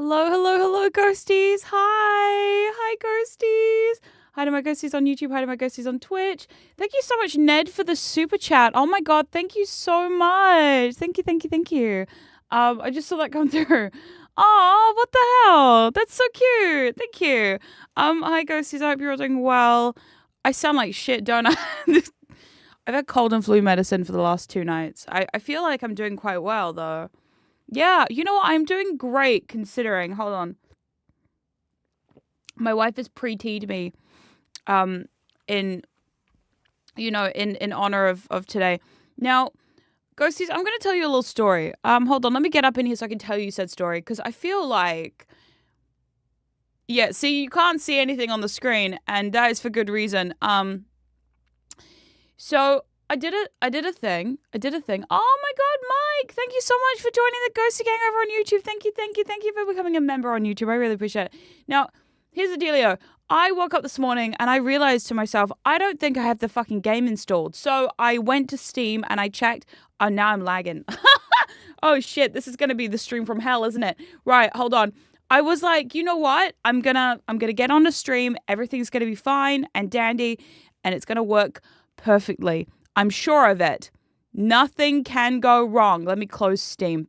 Hello, hello, hello, ghosties. Hi. Hi, ghosties. Hi to my ghosties on YouTube. Hi to my ghosties on Twitch. Thank you so much, Ned, for the super chat. Oh my God. Thank you so much. Thank you, thank you, thank you. I just saw that come through. Oh, what the hell? That's so cute. Thank you. Hi, ghosties. I hope you're all doing well. I sound like shit, don't I? I've had cold and flu medicine for the last 2 nights. I feel like I'm doing quite well, though. Yeah, you know what? I'm doing great considering. Hold on. My wife has pre-teed me in honor of today. Now, ghosties, I'm going to tell you a little story. Hold on. Let me get up in here so I can tell you said story because I feel like yeah, see, you can't see anything on the screen and that is for good reason. So I did a thing. Oh my God, Mike! Thank you so much for joining the Ghosty Gang over on YouTube. Thank you for becoming a member on YouTube. I really appreciate it. Now, here's the dealio. I woke up this morning and I realized to myself, I don't think I have the fucking game installed. So I went to Steam and I checked. Oh, now I'm lagging. Oh shit, this is gonna be the stream from hell, isn't it? Right, hold on. I was like, you know what? I'm gonna get on the stream. Everything's gonna be fine and dandy, and it's gonna work perfectly. I'm sure of it. Nothing can go wrong. Let me close Steam.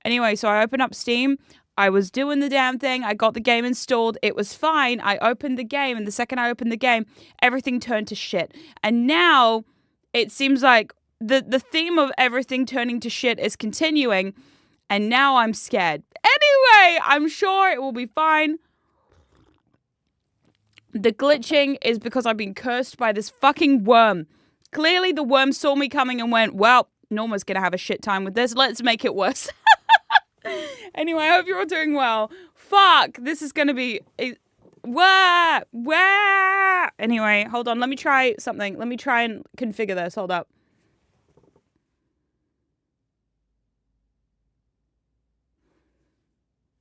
Anyway, so I opened up Steam. I was doing the damn thing. I got the game installed. It was fine. I opened the game, and the second I opened the game, everything turned to shit. And now it seems like the theme of everything turning to shit is continuing, and now I'm scared. Anyway, I'm sure it will be fine. The glitching is because I've been cursed by this fucking worm. Clearly, the worm saw me coming and went, well, Norma's going to have a shit time with this. Let's make it worse. Anyway, I hope you're all doing well. Fuck, this is going to be... Wah! Anyway, hold on. Let me try something. Let me try and configure this. Hold up.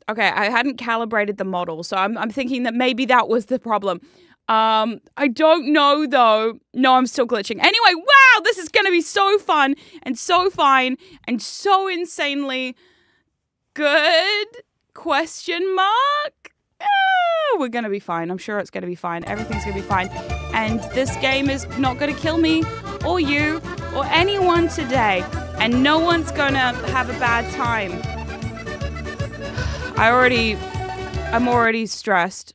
Okay, I hadn't calibrated the model, so I'm thinking that maybe that was the problem. I don't know, though. No, I'm still glitching. Anyway, wow, this is going to be so fun and so fine and so insanely good? Question mark? We're going to be fine. I'm sure it's going to be fine. Everything's going to be fine. And this game is not going to kill me or you or anyone today. And no one's going to have a bad time. I'm already stressed.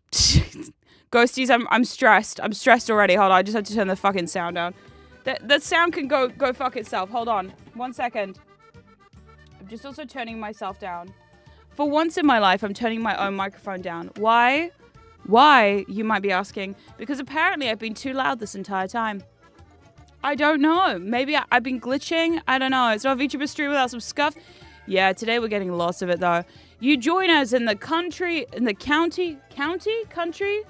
Ghosties, I'm stressed. I'm stressed already. Hold on, I just have to turn the fucking sound down. The sound can go fuck itself. Hold on. 1 second. I'm just also turning myself down. For once in my life, I'm turning my own microphone down. Why? Why, you might be asking? Because apparently I've been too loud this entire time. I don't know. Maybe I've been glitching. I don't know. It's not a VTuber stream without some scuff. Yeah, today we're getting lots of it though. You join us in the country, country?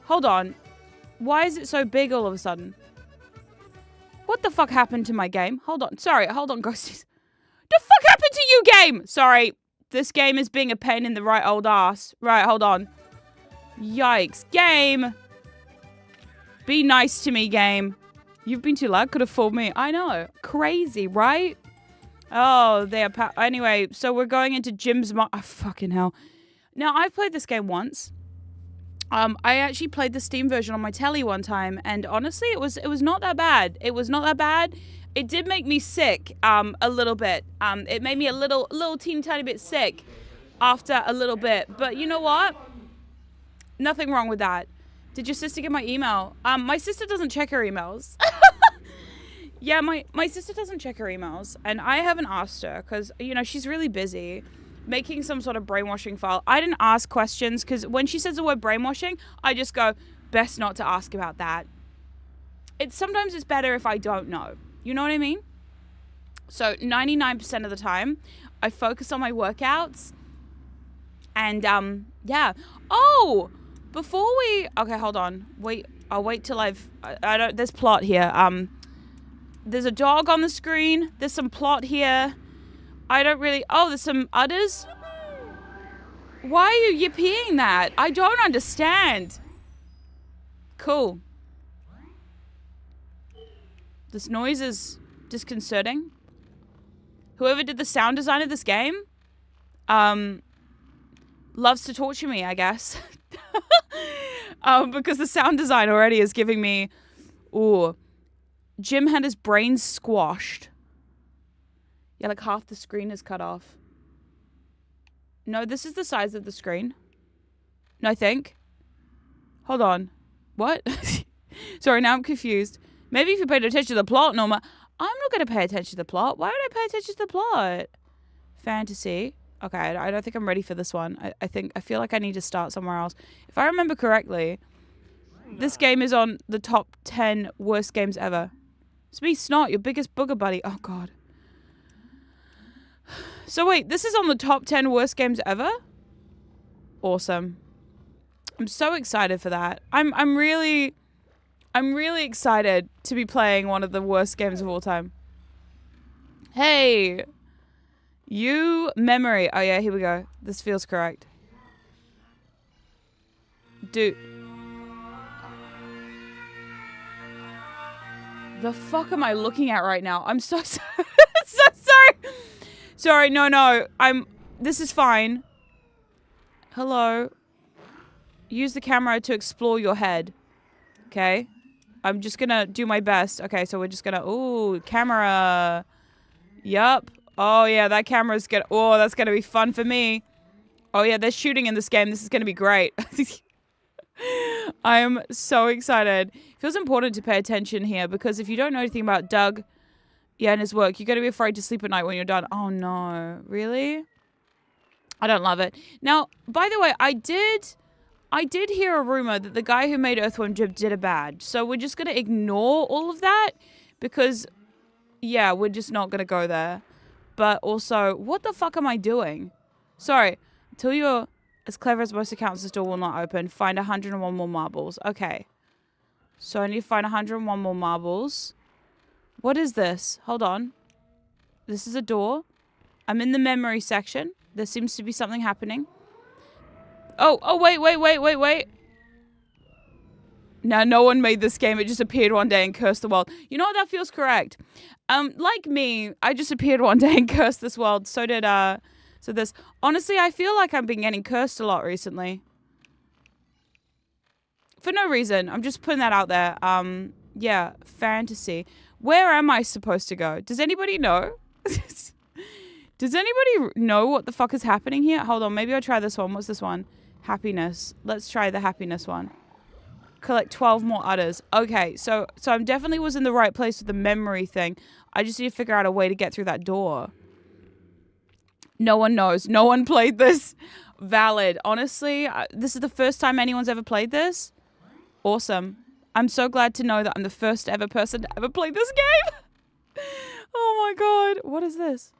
Hold on. Why is it so big all of a sudden? What the fuck happened to my game? Hold on. Sorry, hold on, ghosties. The fuck happened to you, game? Sorry. This game is being a pain in the right old ass. Right, hold on. Yikes. Game. Be nice to me, game. You've been too loud. Could have fooled me. I know. Crazy, right? Oh, anyway, so we're going into Jim's oh, fucking hell. Now, I've played this game once. I actually played the Steam version on my telly one time, and honestly, it was not that bad. It was not that bad. It did make me sick, a little bit. It made me a little teeny tiny bit sick after a little bit. But you know what? Nothing wrong with that. Did your sister get my email? My sister doesn't check her emails. Yeah, my sister doesn't check her emails, and I haven't asked her because, you know, she's really busy making some sort of brainwashing file. I didn't ask questions because when she says the word brainwashing, I just go, best not to ask about that. Sometimes it's better if I don't know. You know what I mean? So 99% of the time, I focus on my workouts, and yeah. Oh, before we, okay, hold on. Wait, I'll wait till I don't. There's plot here. There's a dog on the screen. There's some plot here. I don't really... Oh, there's some udders. Why are you yipping that? I don't understand. Cool. This noise is disconcerting. Whoever did the sound design of this game, loves to torture me, I guess. Because the sound design already is giving me... Ooh. Jim had his brain squashed. Yeah, like half the screen is cut off. No, this is the size of the screen. No, I think. Hold on. What? Sorry, now I'm confused. Maybe if you paid attention to the plot, Norma. I'm not going to pay attention to the plot. Why would I pay attention to the plot? Fantasy. Okay, I don't think I'm ready for this one. I feel like I need to start somewhere else. If I remember correctly, this game is on the top 10 worst games ever. It's me, Snot, your biggest booger buddy. Oh, God. So, wait, this is on the top 10 worst games ever? Awesome. I'm so excited for that. I'm really excited to be playing one of the worst games of all time. Hey! You memory. Oh, yeah, here we go. This feels correct. Dude. The fuck am I looking at right now? I'm so sorry. So sorry. Sorry, no. This is fine. Hello. Use the camera to explore your head. Okay. I'm just gonna do my best. Okay, so we're just gonna... Ooh, camera. Yup. Oh, yeah, that camera's gonna... Oh, that's gonna be fun for me. Oh, yeah, they're shooting in this game. This is gonna be great. I am so excited. It feels important to pay attention here because if you don't know anything about Doug, yeah, and his work, you're gonna be afraid to sleep at night when you're done. Oh, no. Really? I don't love it. Now, by the way, I did hear a rumor that the guy who made Earthworm Jim did a bad. So we're just going to ignore all of that because, yeah, we're just not going to go there. But also, what the fuck am I doing? Sorry. Until you're as clever as most accounts, the door will not open. Find 101 more marbles. Okay. So I need to find 101 more marbles. What is this? Hold on. This is a door. I'm in the memory section. There seems to be something happening. Oh, wait. Now, no one made this game. It just appeared one day and cursed the world. You know what? That feels correct. Like me, I just appeared one day and cursed this world. So did, so this. Honestly, I feel like I've been getting cursed a lot recently. For no reason. I'm just putting that out there. Yeah, fantasy. Where am I supposed to go? Does anybody know? Does anybody know what the fuck is happening here? Hold on, maybe I'll try this one. What's this one? Happiness. Let's try the happiness one. Collect 12 more udders. Okay, so I definitely was in the right place with the memory thing. I just need to figure out a way to get through that door. No one knows. No one played this. Valid. Honestly, this is the first time anyone's ever played this. Awesome. I'm so glad to know that I'm the first ever person to ever play this game. Oh my god. What is this?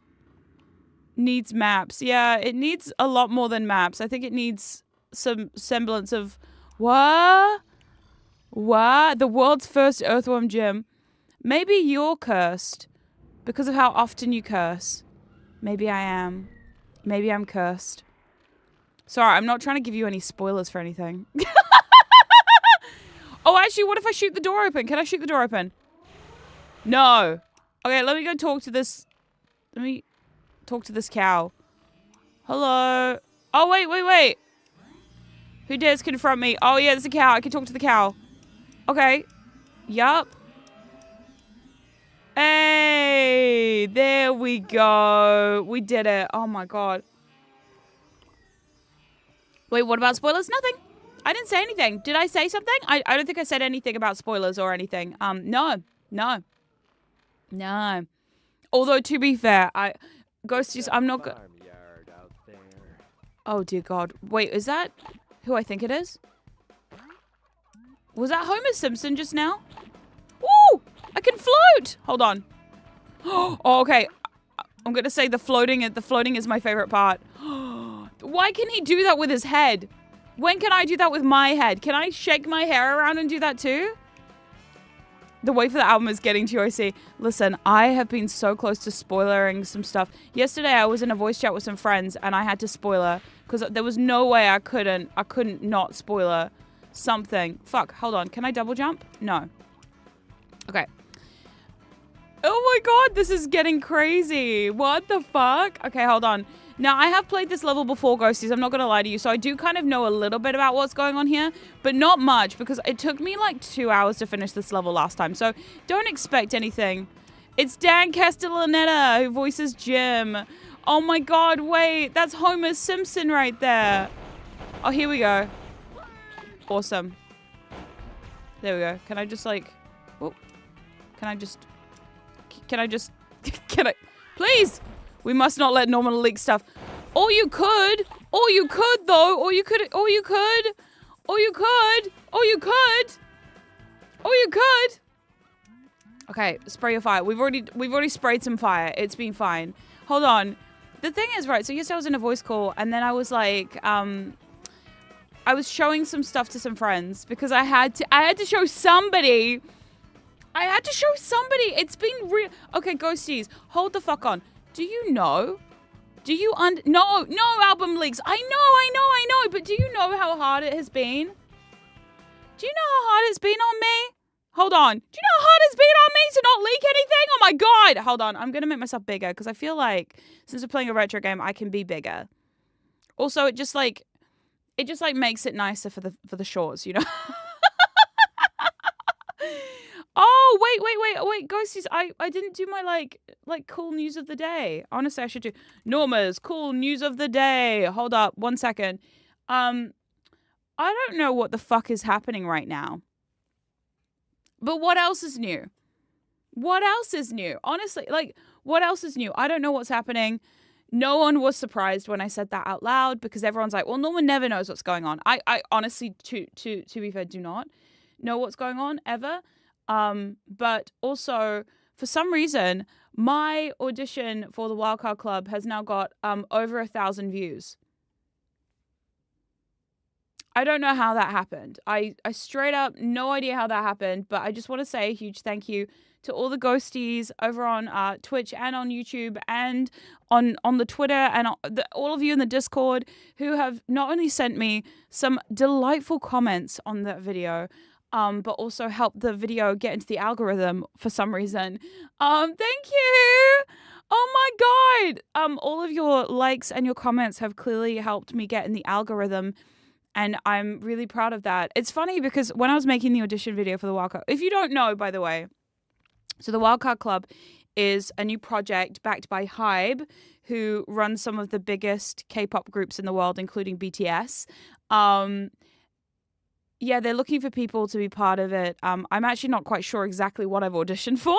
Needs maps. Yeah, it needs a lot more than maps. I think it needs some semblance of... What? What? The world's first Earthworm Jim. Maybe you're cursed because of how often you curse. Maybe I am. Maybe I'm cursed. Sorry, I'm not trying to give you any spoilers for anything. Oh, actually, what if I shoot the door open? Can I shoot the door open? No. Okay, let me go talk to this... Let me... talk to this cow. Hello. Oh, wait. Who dares confront me? Oh, yeah, there's a cow. I can talk to the cow. Okay. Yup. Hey, there we go. We did it. Oh, my God. Wait, what about spoilers? Nothing. I didn't say anything. Did I say something? I don't think I said anything about spoilers or anything. No. Although, to be fair, Ghosties, I'm not good. Oh, dear God. Wait, is that who I think it is? Was that Homer Simpson just now? Ooh! I can float! Hold on. Oh, okay. I'm going to say the floating is my favorite part. Why can he do that with his head? When can I do that with my head? Can I shake my hair around and do that too? The wait for the album is getting to you, I see. Listen, I have been so close to spoilering some stuff. Yesterday, I was in a voice chat with some friends, and I had to spoiler, because there was no way I couldn't not spoiler something. Fuck, hold on. Can I double jump? No. Okay. Oh my god, this is getting crazy. What the fuck? Okay, hold on. Now, I have played this level before, Ghosties. I'm not going to lie to you. So I do kind of know a little bit about what's going on here, but not much because it took me like 2 hours to finish this level last time. So don't expect anything. It's Dan Castellaneta who voices Jim. Oh my god, wait. That's Homer Simpson right there. Oh, here we go. Awesome. There we go. Can I just like... Oh, can I just... Can I... Please! We must not let Norma leak stuff. Or you could though. Or you could. Okay, spray your fire. We've already sprayed some fire. It's been fine. Hold on. The thing is, right, so yesterday I was in a voice call and then I was like, I was showing some stuff to some friends because I had to show somebody. It's been real. Okay, ghosties, hold the fuck on. Do you know? No album leaks. I know. But do you know how hard it has been? Do you know how hard it's been on me? Hold on. Do you know how hard it's been on me to not leak anything? Oh my god. Hold on. I'm going to make myself bigger because I feel like since we're playing a retro game, I can be bigger. Also, it just makes it nicer for the shorts, you know? Oh, wait, ghosties. I didn't do my like cool news of the day. Honestly, I should do Norma's cool news of the day. Hold up 1 second. I don't know what the fuck is happening right now. But what else is new? Honestly, like, what else is new? I don't know what's happening. No one was surprised when I said that out loud because everyone's like, well, Norma never knows what's going on. I honestly, to be fair, do not know what's going on ever. But also, for some reason, my audition for the Wildcard Club has now got over 1,000 views. I don't know how that happened. I straight up no idea how that happened, but I just want to say a huge thank you to all the ghosties over on Twitch and on YouTube and on the Twitter and all of you in the Discord who have not only sent me some delightful comments on that video, but also helped the video get into the algorithm for some reason. Thank you. Oh my god. All of your likes and your comments have clearly helped me get in the algorithm. And I'm really proud of that. It's funny because when I was making the audition video for the Wildcard, if you don't know, by the way, so the Wildcard Club is a new project backed by Hybe, who runs some of the biggest K-pop groups in the world, including BTS. Yeah, they're looking for people to be part of it. I'm actually not quite sure exactly what I've auditioned for.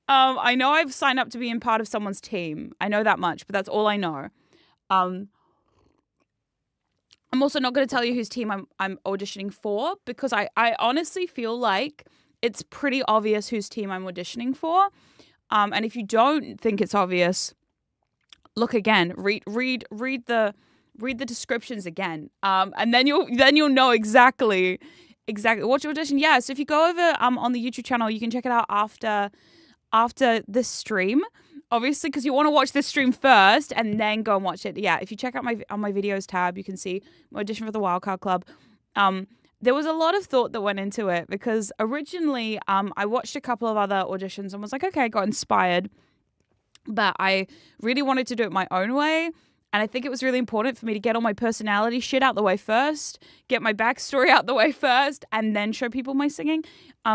I know I've signed up to be in part of someone's team. I know that much, but that's all I know. I'm also not going to tell you whose team I'm auditioning for because I honestly feel like it's pretty obvious whose team I'm auditioning for. And if you don't think it's obvious, look again. Read the descriptions again. And then you'll know exactly what's your audition. Yeah. So if you go over on the YouTube channel, you can check it out after this stream. Obviously, because you want to watch this stream first and then go and watch it. Yeah, if you check out on my videos tab, you can see my audition for the Wildcard Club. There was a lot of thought that went into it because originally I watched a couple of other auditions and was like, okay, I got inspired. But I really wanted to do it my own way. And I think it was really important for me to get all my personality shit out the way first, get my backstory out the way first, and then show people my singing.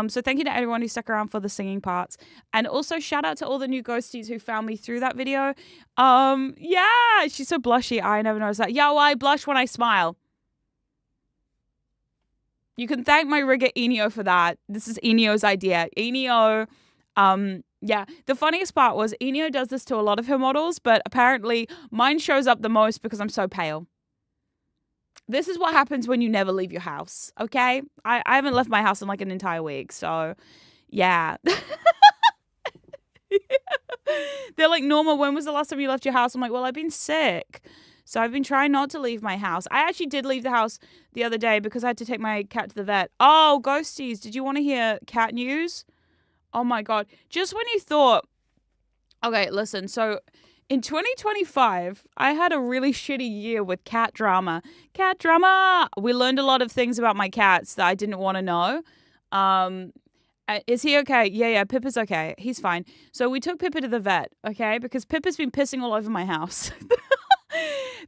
So thank you to everyone who stuck around for the singing parts. And also shout out to all the new ghosties who found me through that video. Yeah, she's so blushy. I never noticed that. Yeah, well, I blush when I smile. You can thank my rigger Enio for that. This is Enio's idea. Enio, yeah, the funniest part was Enio does this to a lot of her models, but apparently mine shows up the most because I'm so pale. This is what happens when you never leave your house, okay? I haven't left my house in like an entire week, so yeah. They're like, Norma, when was the last time you left your house? I'm like, well, I've been sick, so I've been trying not to leave my house. I actually did leave the house the other day because I had to take my cat to the vet. Oh, ghosties, did you want to hear cat news? Oh my god. Just when you thought, okay, listen, so in 2025, I had a really shitty year with cat drama. Cat drama! We learned a lot of things about my cats that I didn't want to know. Is he okay? Yeah, Pippa's okay. He's fine. So we took Pippa to the vet, okay? Because Pippa's been pissing all over my house.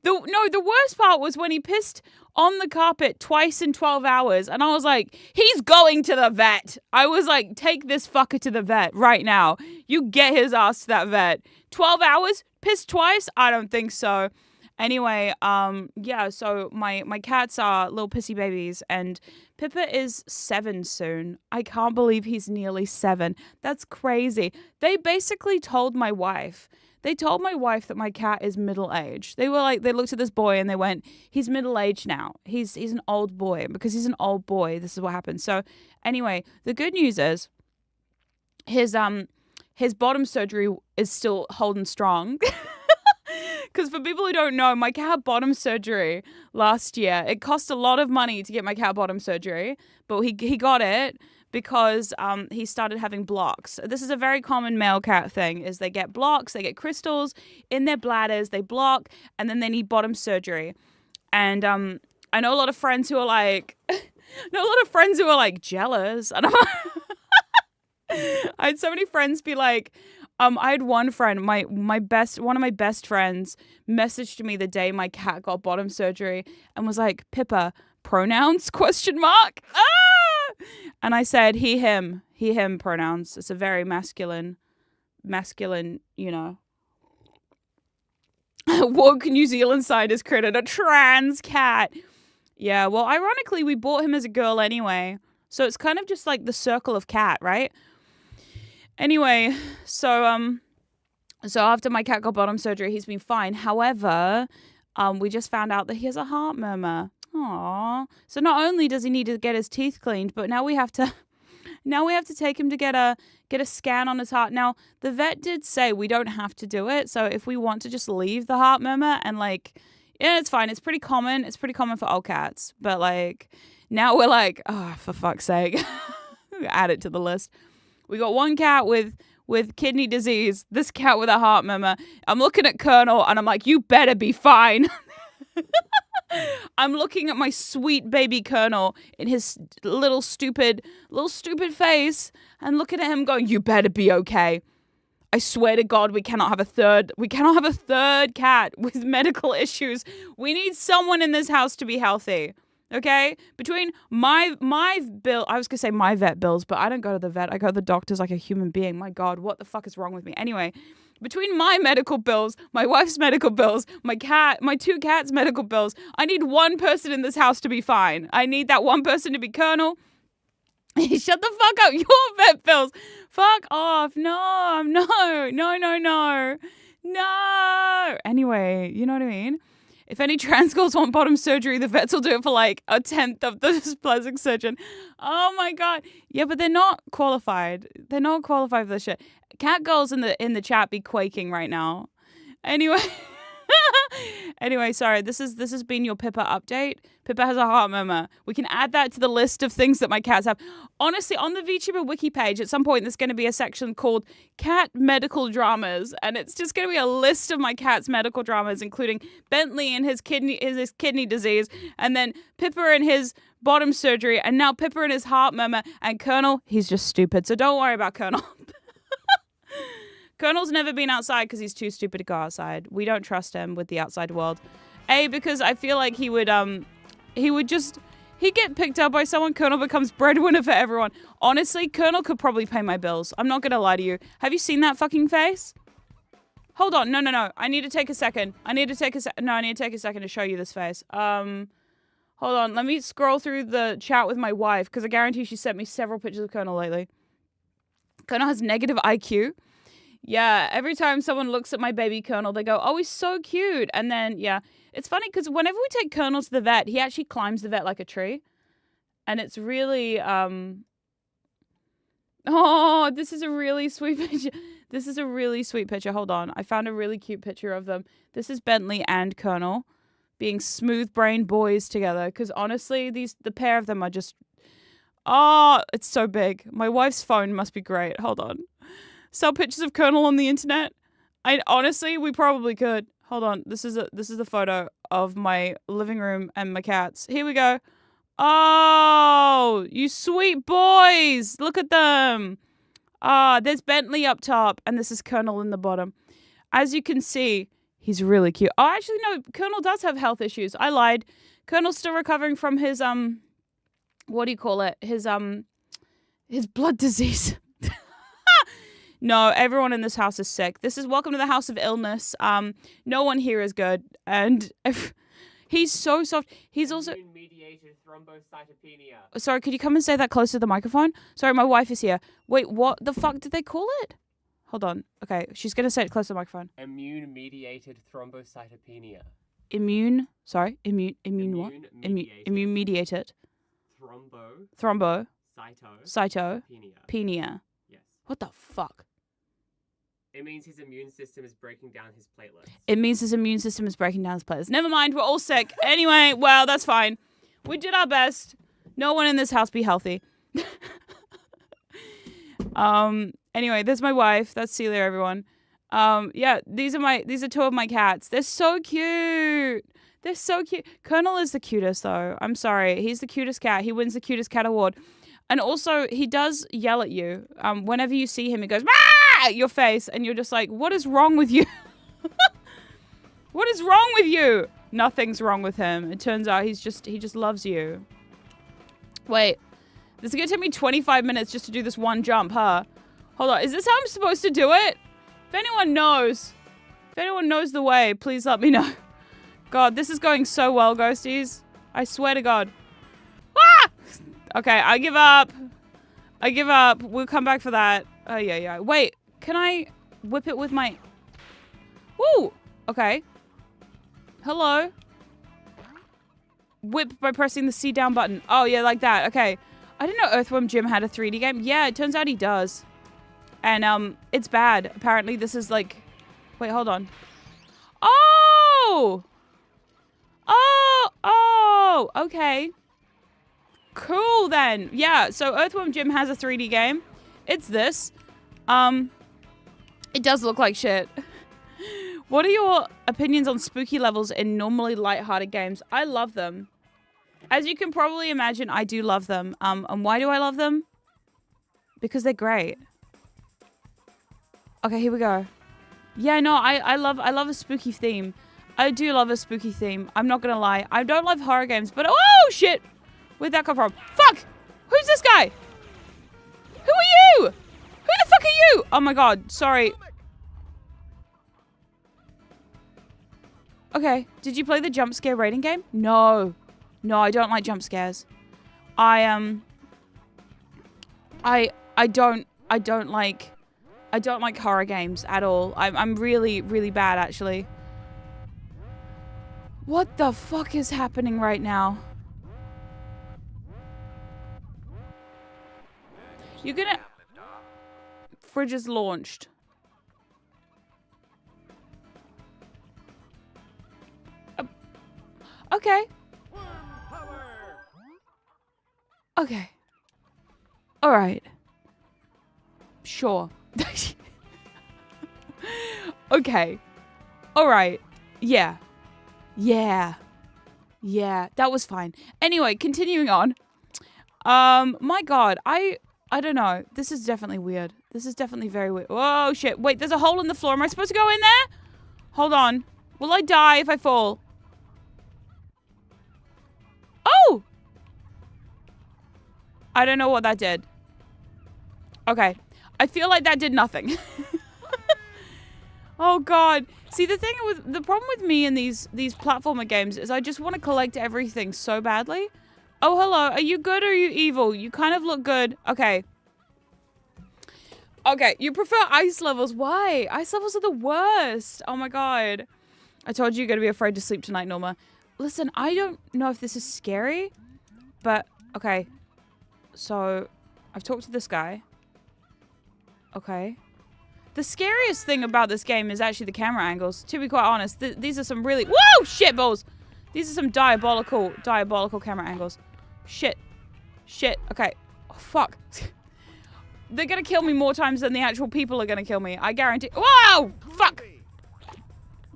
The worst part was when he pissed on the carpet twice in 12 hours. And I was like, he's going to the vet. I was like, take this fucker to the vet right now. You get his ass to that vet. 12 hours? Pissed twice? I don't think so. Anyway, yeah, so my cats are little pissy babies, and Pippa is 7 soon. I can't believe he's nearly 7. That's crazy. They basically told my wife. They told my wife that my cat is middle-aged. They looked at this boy and they went, he's middle-aged now. He's an old boy. Because he's an old boy, this is what happened. So anyway, the good news is his bottom surgery is still holding strong. Because for people who don't know, my cat had bottom surgery last year. It cost a lot of money to get my cat bottom surgery, but he got it because he started having blocks. This is a very common male cat thing, is they get blocks, they get crystals in their bladders, they block, and then they need bottom surgery. And I know a lot of friends who are like, jealous. And I had so many friends be like, I had one friend, one of my best friends, messaged me the day my cat got bottom surgery and was like, Pippa, pronouns? ? Ah! And I said, he, him pronouns. It's a very masculine, woke New Zealand scientist created a trans cat. Yeah, well, ironically, we bought him as a girl anyway. So it's kind of just like the circle of cat, right? Anyway, so after my cat got bottom surgery, he's been fine. However, we just found out that he has a heart murmur. Aww. So not only does he need to get his teeth cleaned, but now we have to take him to get a scan on his heart. Now, the vet did say we don't have to do it. So if we want to just leave the heart murmur and yeah, it's fine. It's pretty common. It's pretty common for all cats. But now we're like, oh, for fuck's sake. Add it to the list. We got one cat with kidney disease, this cat with a heart murmur. I'm looking at Colonel and I'm like, you better be fine. I'm looking at my sweet baby Colonel in his little stupid face and looking at him going, you better be okay. I swear to God, we cannot have a third cat with medical issues. We need someone in this house to be healthy. Okay? Between my bill, I was going to say my vet bills, but I don't go to the vet. I go to the doctors like a human being. My God, what the fuck is wrong with me? Anyway, between my medical bills, my wife's medical bills, my 2 cats' medical bills, I need one person in this house to be fine. I need that one person to be Colonel. Shut the fuck up. Your vet bills. Fuck off. No. Anyway, you know what I mean? If any trans girls want bottom surgery, the vets will do it for like a 10th of the plastic surgeon. Oh my God. Yeah, but they're not qualified. They're not qualified for this shit. Cat girls in the chat be quaking right now. Anyway. Anyway, sorry. This has been your Pippa update. Pippa has a heart murmur. We can add that to the list of things that my cats have. Honestly, on the VTuber wiki page, at some point, there's going to be a section called Cat Medical Dramas, and it's just going to be a list of my cat's medical dramas, including Bentley and his kidney disease, and then Pippa and his bottom surgery, and now Pippa and his heart murmur, and Colonel, he's just stupid. So don't worry about Colonel. Colonel's never been outside because he's too stupid to go outside. We don't trust him with the outside world. Because I feel like he'd get picked up by someone. Colonel becomes breadwinner for everyone. Honestly, Colonel could probably pay my bills. I'm not going to lie to you. Have you seen that fucking face? Hold on. No. I need to take a second. I need to take a second to show you this face. Hold on. Let me scroll through the chat with my wife because I guarantee she sent me several pictures of Colonel lately. Colonel has negative IQ. Yeah, every time someone looks at my baby Colonel, they go, oh, he's so cute. And then, yeah, it's funny because whenever we take Colonel to the vet, he actually climbs the vet like a tree. And it's really, oh, this is a really sweet picture. Hold on. I found a really cute picture of them. This is Bentley and Colonel being smooth-brained boys together. Because honestly, the pair of them are just, oh, it's so big. My wife's phone must be great. Hold on. Sell pictures of Colonel on the internet? Honestly, we probably could. Hold on. This is a photo of my living room and my cats. Here we go. Oh, you sweet boys. Look at them. There's Bentley up top, and this is Colonel in the bottom. As you can see, he's really cute. Oh, actually, no, Colonel does have health issues. I lied. Colonel's still recovering from his, what do you call it? His blood disease. No, everyone in this house is sick. This is welcome to the house of illness. No one here is good. And he's so soft. He's also... Immune-mediated thrombocytopenia. Sorry, could you come and say that close to the microphone? Sorry, my wife is here. Wait, what the fuck did they call it? Hold on. Okay, she's going to say it close to the microphone. Immune-mediated thrombocytopenia. Immune what? Immune-mediated. Thrombo. Cytopenia. Yes. What the fuck? It means his immune system is breaking down his platelets. Never mind, we're all sick. Anyway, well, that's fine. We did our best. No one in this house be healthy. Anyway, there's my wife. That's Celia, everyone. Yeah, these are two of my cats. They're so cute. Colonel is the cutest, though. I'm sorry. He's the cutest cat. He wins the cutest cat award. And also, he does yell at you. Whenever you see him, he goes, "Ah!" at your face, and you're just like, what is wrong with you? What is wrong with you? Nothing's wrong with him. It turns out he just loves you. Wait, this is gonna take me 25 minutes just to do this one jump, huh? Hold on, is this how I'm supposed to do it? If anyone knows the way, please let me know. God, this is going so well, ghosties. I swear to God. Ah! Okay, I give up. We'll come back for that. Oh, yeah. Wait, can I whip it with my... Woo! Okay. Hello. Whip by pressing the C down button. Oh, yeah, like that. Okay. I didn't know Earthworm Jim had a 3D game. Yeah, it turns out he does. And, it's bad. Apparently, this is like... Wait, hold on. Oh! Oh! Okay. Cool, then. Yeah, so Earthworm Jim has a 3D game. It's this. It does look like shit. What are your opinions on spooky levels in normally lighthearted games? I love them. As you can probably imagine, I do love them. And why do I love them? Because they're great. Okay, here we go. Yeah, no, I love a spooky theme. I do love a spooky theme. I'm not gonna lie. I don't love horror games, but oh shit! Where'd that come from? Fuck! Who's this guy? Who are you? Who the fuck are you? Oh my god, sorry. Okay, did you play the jump scare rating game? No. No, I don't like jump scares. I don't like horror games at all. I'm really, really bad, actually. What the fuck is happening right now? You're gonna... Fridge is launched. Okay. Okay. Alright. Sure. Okay. Alright. Yeah. Yeah. Yeah. That was fine. Anyway, continuing on. My god. I don't know. This is definitely weird. This is definitely very weird. Oh, shit. Wait, there's a hole in the floor. Am I supposed to go in there? Hold on. Will I die if I fall? Oh! I don't know what that did. Okay. I feel like that did nothing. Oh, God. See, the problem with me in these platformer games is I just want to collect everything so badly. Oh, hello. Are you good or are you evil? You kind of look good. Okay. Okay, you prefer ice levels. Why? Ice levels are the worst. Oh, my God. I told you you're going to be afraid to sleep tonight, Norma. Listen, I don't know if this is scary, but... Okay. So, I've talked to this guy. Okay. The scariest thing about this game is actually the camera angles. To be quite honest, these are some really... Whoa! Shit balls! These are some diabolical camera angles. Shit. Shit. Okay. Oh, fuck. They're gonna kill me more times than the actual people are gonna kill me. I guarantee. Whoa! Fuck!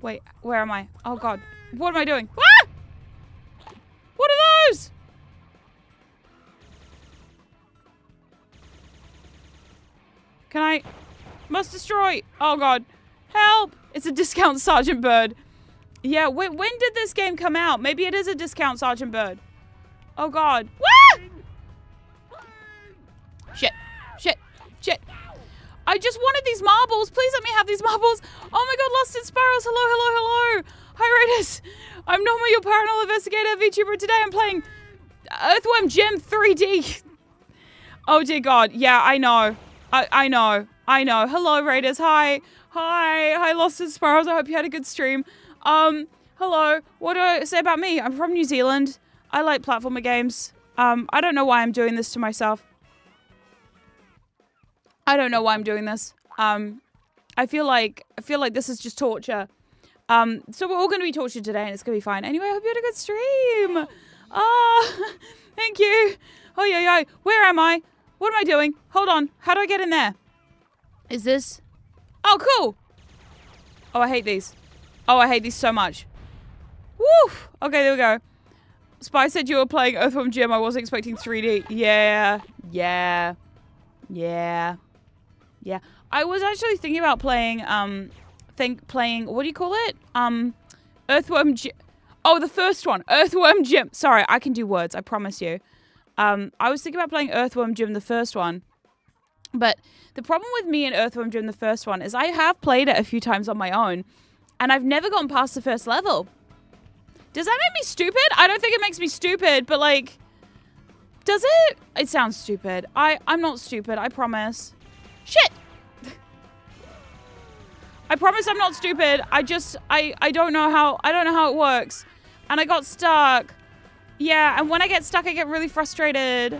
Wait, where am I? Oh, God. What am I doing? Ah! What are those? I? Must destroy. Oh, God. Help. It's a discount Sergeant Bird. Yeah, when did this game come out? Maybe it is a discount Sergeant Bird. Oh, God. Wah! Shit. Shit. Shit. I just wanted these marbles. Please let me have these marbles. Oh, my God. Lost in Sparrows. Hello, hello, hello. Hi, Raiders. I'm Norma, your paranormal investigator, VTuber. Today I'm playing Earthworm Jim 3D. Oh, dear God. Yeah, I know. I know. I know. Hello, Raiders. Hi. Hi. Hi, Lost in Sparrows. I hope you had a good stream. Hello. What do I say about me? I'm from New Zealand. I like platformer games. I don't know why I'm doing this to myself. I don't know why I'm doing this. I feel like this is just torture. So we're all going to be tortured today and it's going to be fine. Anyway, I hope you had a good stream. Thank you. Oh, yeah. Where am I? What am I doing? Hold on. How do I get in there? Is this? Oh, cool. Oh, I hate these. Oh, I hate these so much. Woo! Okay, there we go. Spy said you were playing Earthworm Jim. I wasn't expecting 3D. Yeah. I was actually thinking about playing, what do you call it? Earthworm Jim. Oh, the first one. Earthworm Jim. Sorry, I can do words. I promise you. I was thinking about playing Earthworm Jim, the first one. But the problem with me and Earthworm Jim, the first one, is I have played it a few times on my own. And I've never gotten past the first level. Does that make me stupid? I don't think it makes me stupid, but like... Does it? It sounds stupid. I'm not stupid, I promise. Shit! I promise I'm not stupid. I don't know how it works. And I got stuck. Yeah, and when I get stuck, I get really frustrated.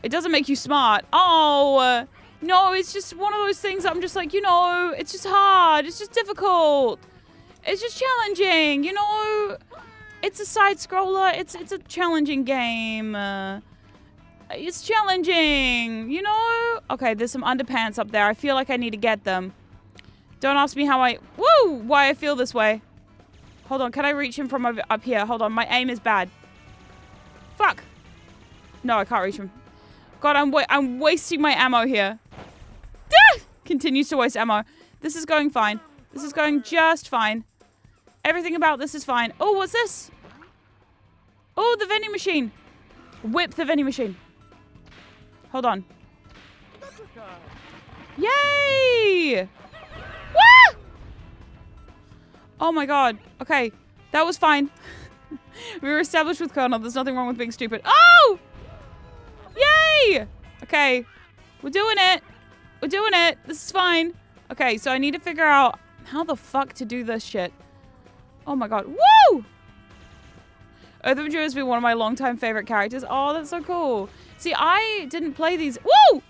It doesn't make you smart. Oh, no, it's just one of those things that I'm just like, it's just hard. It's just difficult. It's just challenging, It's a side scroller. It's a challenging game. It's challenging, Okay, there's some underpants up there. I feel like I need to get them. Don't ask me why I feel this way. Hold on, can I reach him from up here? Hold on, my aim is bad. Fuck. No, I can't reach him. God, I'm wasting my ammo here. Continues to waste ammo. This is going fine. This is going just fine. Everything about this is fine. Oh, what's this? Oh, the vending machine. Whip the vending machine. Hold on. Yay! Woo! Oh my God. Okay, that was fine. We were established with Colonel. There's nothing wrong with being stupid. Oh! Yay! Okay, we're doing it. We're doing it. This is fine. Okay, so I need to figure out how the fuck to do this shit. Oh my God. Woo! Earthworm Jim has been one of my longtime favorite characters. Oh, that's so cool. See, I didn't play these. Woo!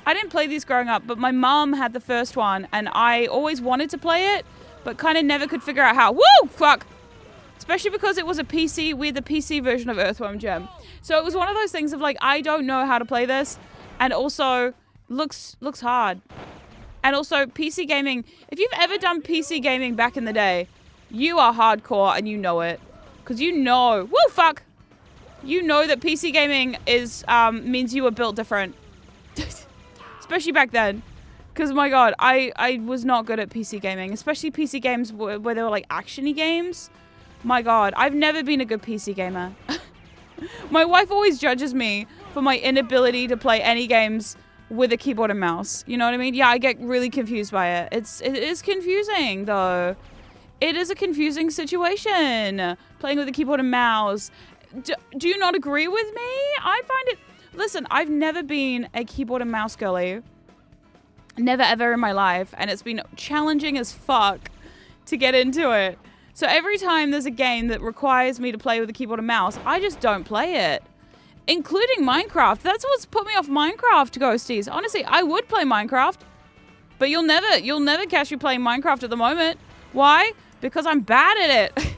I didn't play these growing up, but my mom had the first one, and I always wanted to play it, but kind of never could figure out how. Woo! Fuck! Especially because it was a PC. We had the PC version of Earthworm Jim. So it was one of those things of like, I don't know how to play this, and also looks hard. And also, PC gaming, if you've ever done PC gaming back in the day, you are hardcore and you know it. Because woo, fuck! You know that PC gaming is, means you were built different. Especially back then. Because, my God, I was not good at PC gaming. Especially PC games where they were, like, action-y games. My God, I've never been a good PC gamer. My wife always judges me for my inability to play any games with a keyboard and mouse. You know what I mean? Yeah, I get really confused by it. It is confusing, though. It is a confusing situation. Playing with a keyboard and mouse. Do you not agree with me? I find it... Listen, I've never been a keyboard and mouse girly. Never ever in my life. And it's been challenging as fuck to get into it. So every time there's a game that requires me to play with a keyboard and mouse, I just don't play it. Including Minecraft. That's what's put me off Minecraft, Ghosties. Honestly, I would play Minecraft. But you'll never catch me playing Minecraft at the moment. Why? Because I'm bad at it.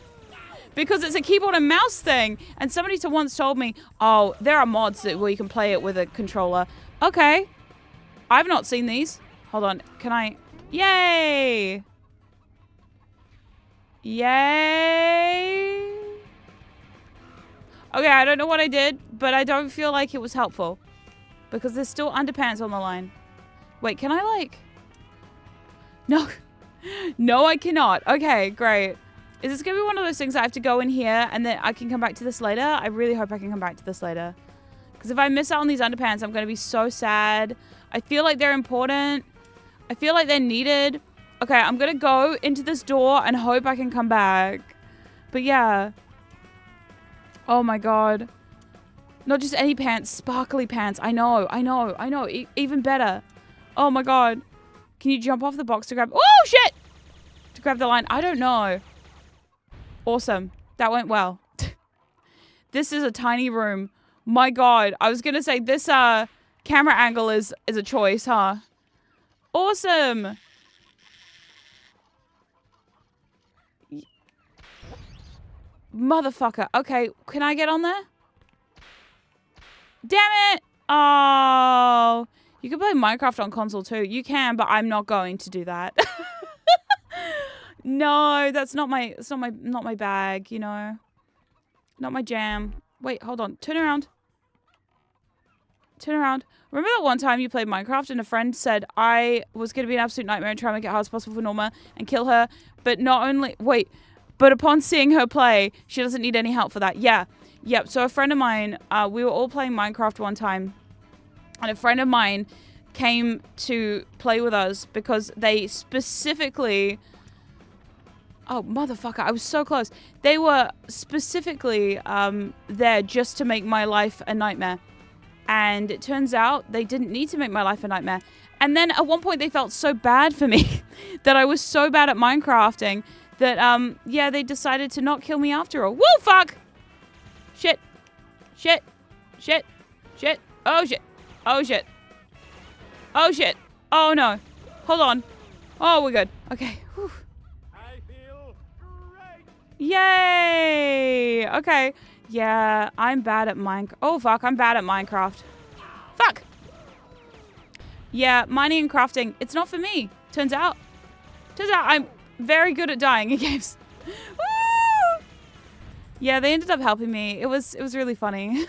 Because it's a keyboard and mouse thing. And somebody once told me, oh, there are mods where you can play it with a controller. Okay. I've not seen these. Hold on. Can I? Yay! Yay! Okay, I don't know what I did, but I don't feel like it was helpful. Because there's still underpants on the line. Wait, can I like... No. No, I cannot. Okay, great. Is this going to be one of those things I have to go in here and then I can come back to this later? I really hope I can come back to this later. Because if I miss out on these underpants, I'm going to be so sad. I feel like they're important. I feel like they're needed. Okay, I'm going to go into this door and hope I can come back. But yeah. Oh my god. Not just any pants, sparkly pants. I know. Even better. Oh my god. Can you jump off the box to grab... Oh, shit! To grab the line. I don't know. Awesome. That went well. This is a tiny room. My god. I was going to say this camera angle is a choice, huh? Awesome. Motherfucker. Okay, can I get on there? Damn it! Oh, you can play Minecraft on console too. You can, but I'm not going to do that. No, that's not my bag, you know. Not my jam. Wait, hold on. Turn around. Turn around. Remember that one time you played Minecraft and a friend said I was going to be an absolute nightmare and try and make it hard as possible for Norma and kill her, but not only... Wait, but upon seeing her play, she doesn't need any help for that. Yeah. Yep. So a friend of mine, we were all playing Minecraft one time, and a friend of mine came to play with us because they specifically... Oh, motherfucker. I was so close. They were specifically there just to make my life a nightmare. And it turns out they didn't need to make my life a nightmare. And then at one point they felt so bad for me that I was so bad at Minecrafting that, yeah, they decided to not kill me after all. Woo, fuck! Shit. Shit. Shit. Shit. Oh, shit. Oh, shit. Oh, shit. Oh, no. Hold on. Oh, we're good. Okay. Whew. I feel great. Yay! Okay. Yeah, I'm bad at Minecraft. Oh, fuck. I'm bad at Minecraft. Fuck! Yeah, mining and crafting. It's not for me. Turns out I'm very good at dying in games. Woo! Yeah, they ended up helping me. It was really funny.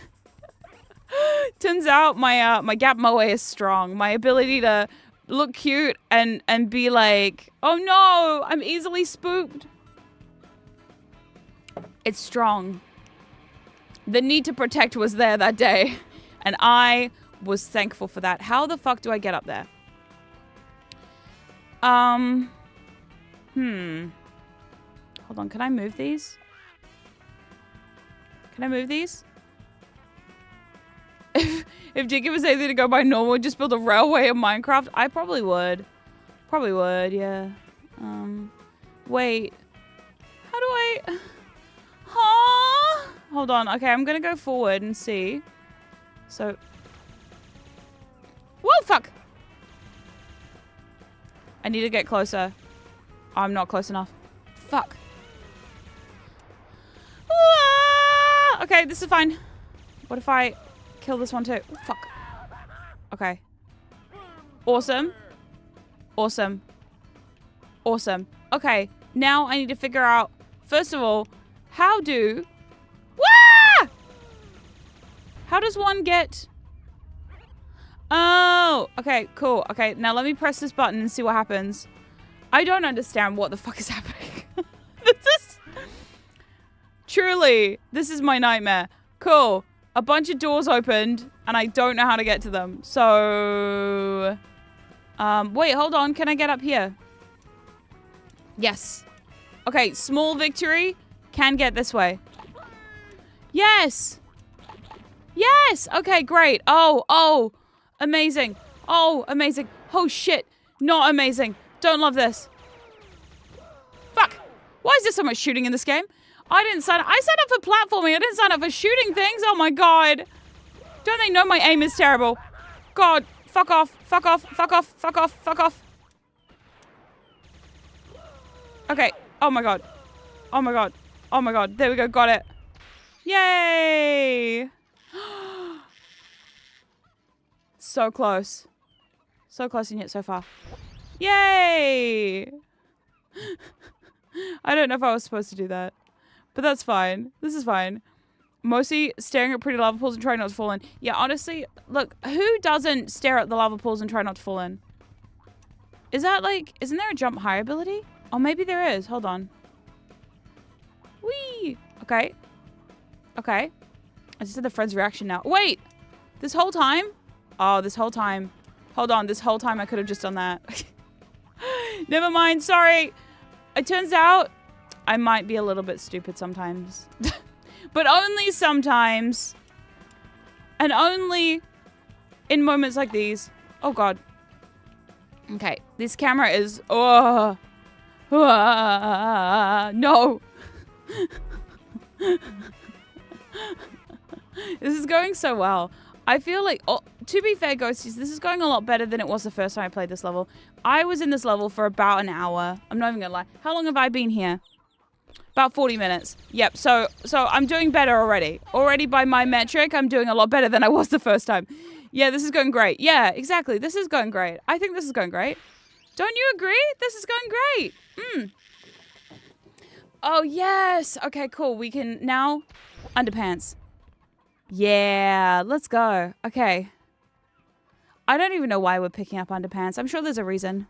Turns out my gap moe is strong. My ability to look cute and be like, oh no, I'm easily spooked. It's strong. The need to protect was there that day, and I was thankful for that. How the fuck do I get up there? Hold on, can I move these? Can I move these? If Jacob was able to go by Norma and just build a railway in Minecraft, I probably would. Probably would, yeah. Wait. How do I... Huh? Hold on. Okay, I'm gonna go forward and see. So... Whoa, fuck! I need to get closer. I'm not close enough. Fuck. Ah! Okay, this is fine. What if I kill this one too? Oh, fuck. Okay. Awesome. Awesome. Awesome. Okay, now I need to figure out, first of all, how do... Wah! How does one get... Oh, okay, cool. Okay, now let me press this button and see what happens. I don't understand what the fuck is happening. This is... Truly, this is my nightmare. Cool. A bunch of doors opened, and I don't know how to get to them. So... wait, hold on. Can I get up here? Yes. Okay, small victory. Can get this way. Yes! Yes! Okay, great. Oh, amazing. Oh, amazing. Oh, shit. Not amazing. Don't love this. Fuck. Why is there so much shooting in this game? I didn't sign up. I signed up for platforming. I didn't sign up for shooting things. Oh, my God. Don't they know my aim is terrible? God. Fuck off. Fuck off. Fuck off. Fuck off. Fuck off. Okay. Oh, my God. Oh, my God. Oh, my God. There we go. Got it. Yay. So close. So close and yet so far. Yay! I don't know if I was supposed to do that. But that's fine. This is fine. Mostly staring at pretty lava pools and trying not to fall in. Yeah, honestly, look, who doesn't stare at the lava pools and try not to fall in? Is that like, isn't there a jump high ability? Oh, maybe there is. Hold on. Whee! Okay. Okay. I just had the friend's reaction now. Wait! This whole time? Oh, this whole time. Hold on. This whole time I could have just done that. Never mind. Sorry. It turns out I might be a little bit stupid sometimes. But only sometimes. And only in moments like these. Oh, God. Okay. This camera is... Oh. No. This is going so well. I feel like, oh, to be fair, Ghosties, this is going a lot better than it was the first time I played this level. I was in this level for about an hour. I'm not even gonna lie. How long have I been here? About 40 minutes. Yep, so I'm doing better already. Already by my metric, I'm doing a lot better than I was the first time. Yeah, this is going great. Yeah, exactly. This is going great. I think this is going great. Don't you agree? This is going great. Oh, yes. Okay, cool. We can now... Underpants. Yeah, let's go. Okay. I don't even know why we're picking up underpants. I'm sure there's a reason.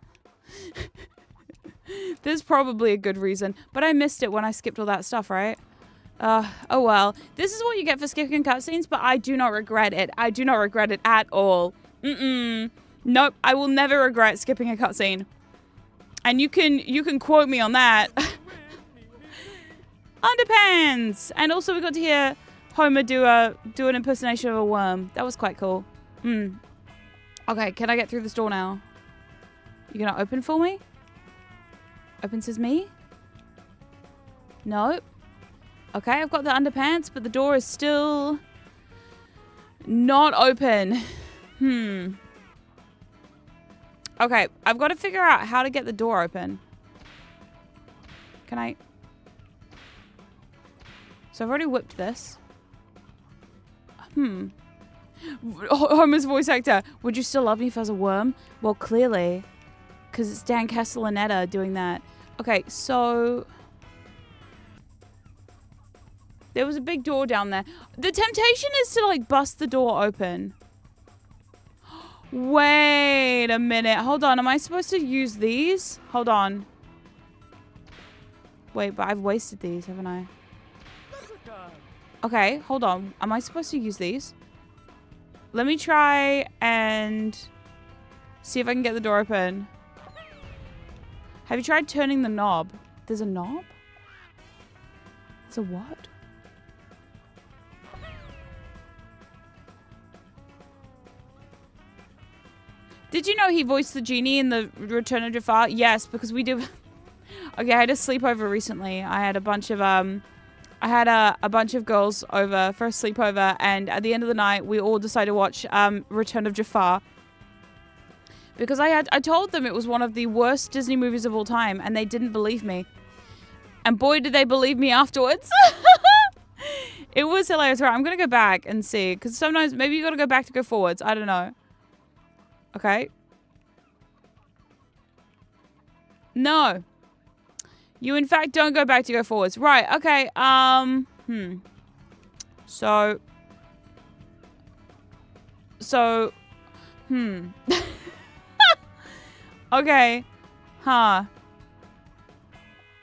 There's probably a good reason. But I missed it when I skipped all that stuff, right? Oh well. This is what you get for skipping cutscenes, but I do not regret it. I do not regret it at all. Nope, I will never regret skipping a cutscene. And you can quote me on that. Underpants! And also we got to hear Homer do an impersonation of a worm. That was quite cool. Okay, can I get through this door now? You gonna open for me? Open says me? No. Okay, I've got the underpants, but the door is still not open. Okay, I've got to figure out how to get the door open. Can I? So I've already whipped this. Homer's voice actor. Would you still love me if I was a worm? Well, clearly. Because it's Dan Castellaneta doing that. Okay, so... There was a big door down there. The temptation is to, like, bust the door open. Wait a minute. Hold on. Am I supposed to use these? Hold on. Wait, but I've wasted these, haven't I? Okay, hold on. Am I supposed to use these? Let me try and see if I can get the door open. Have you tried turning the knob? There's a knob? There's a what? Did you know he voiced the genie in the Return of Jafar? Yes, because we do. Okay, I had a sleepover recently. I had a bunch of a bunch of girls over for a sleepover, and at the end of the night, we all decided to watch Return of Jafar. Because I told them it was one of the worst Disney movies of all time, and they didn't believe me. And boy, did they believe me afterwards. It was hilarious. Right, I'm going to go back and see, because sometimes maybe you got to go back to go forwards. I don't know. Okay. No. You, in fact, don't go back to go forwards. Right, okay, So, okay. Huh.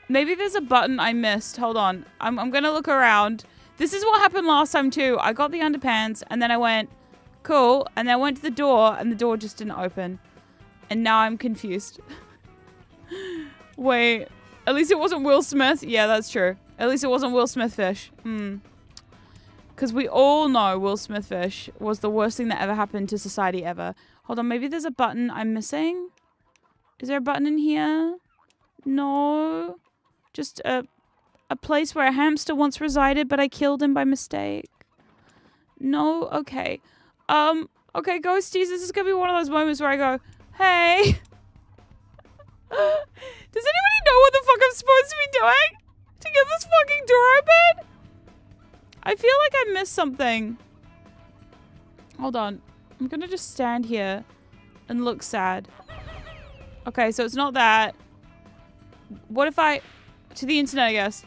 Maybe there's a button I missed. Hold on. I'm gonna look around. This is what happened last time, too. I got the underpants, and then I went, cool, and then I went to the door, and the door just didn't open. And now I'm confused. Wait. At least it wasn't Will Smith. Yeah, that's true. At least it wasn't Will Smith fish. Because we all know Will Smith fish was the worst thing that ever happened to society ever. Hold on, maybe there's a button I'm missing? Is there a button in here? No. Just a place where a hamster once resided, but I killed him by mistake. No? Okay. Okay, ghosties, this is gonna be one of those moments where I go, hey. Does anybody know what the fuck I'm supposed to be doing to get this fucking door open? I feel like I missed something. Hold on. I'm gonna just stand here and look sad. Okay, so it's not that. What if I... To the internet, I guess.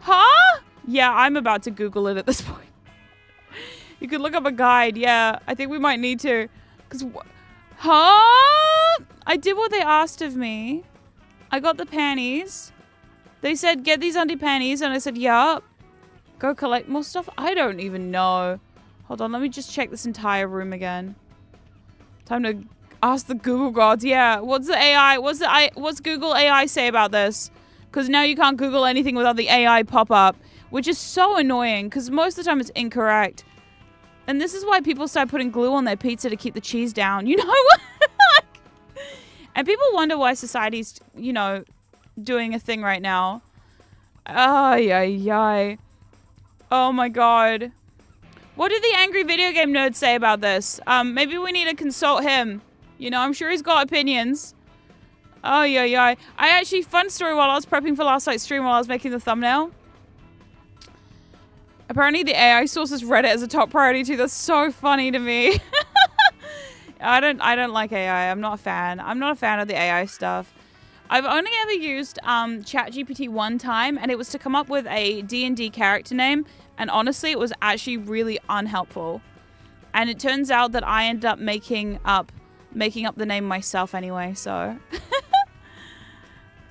Huh? Yeah, I'm about to Google it at this point. You could look up a guide. Yeah, I think we might need to. Because Huh? I did what they asked of me. I got the panties. They said, get these undie panties. And I said, yup. Go collect more stuff? I don't even know. Hold on, let me just check this entire room again. Time to ask the Google gods. Yeah, what's the AI? What's Google AI say about this? Because now you can't Google anything without the AI pop up, which is so annoying because most of the time it's incorrect. And this is why people start putting glue on their pizza to keep the cheese down. You know what? And people wonder why society's, you know, doing a thing right now. Ay, ay, ay. Oh my god. What did the angry video game nerd say about this? Maybe we need to consult him. You know, I'm sure he's got opinions. Oh, yeah, yeah. I actually, fun story while I was prepping for last night's stream while I was making the thumbnail. Apparently the AI sources Reddit as a top priority too. That's so funny to me. I don't like AI. I'm not a fan. I'm not a fan of the AI stuff. I've only ever used ChatGPT one time, and it was to come up with a D&D character name. And honestly, it was actually really unhelpful. And it turns out that I ended up making up the name myself anyway. So,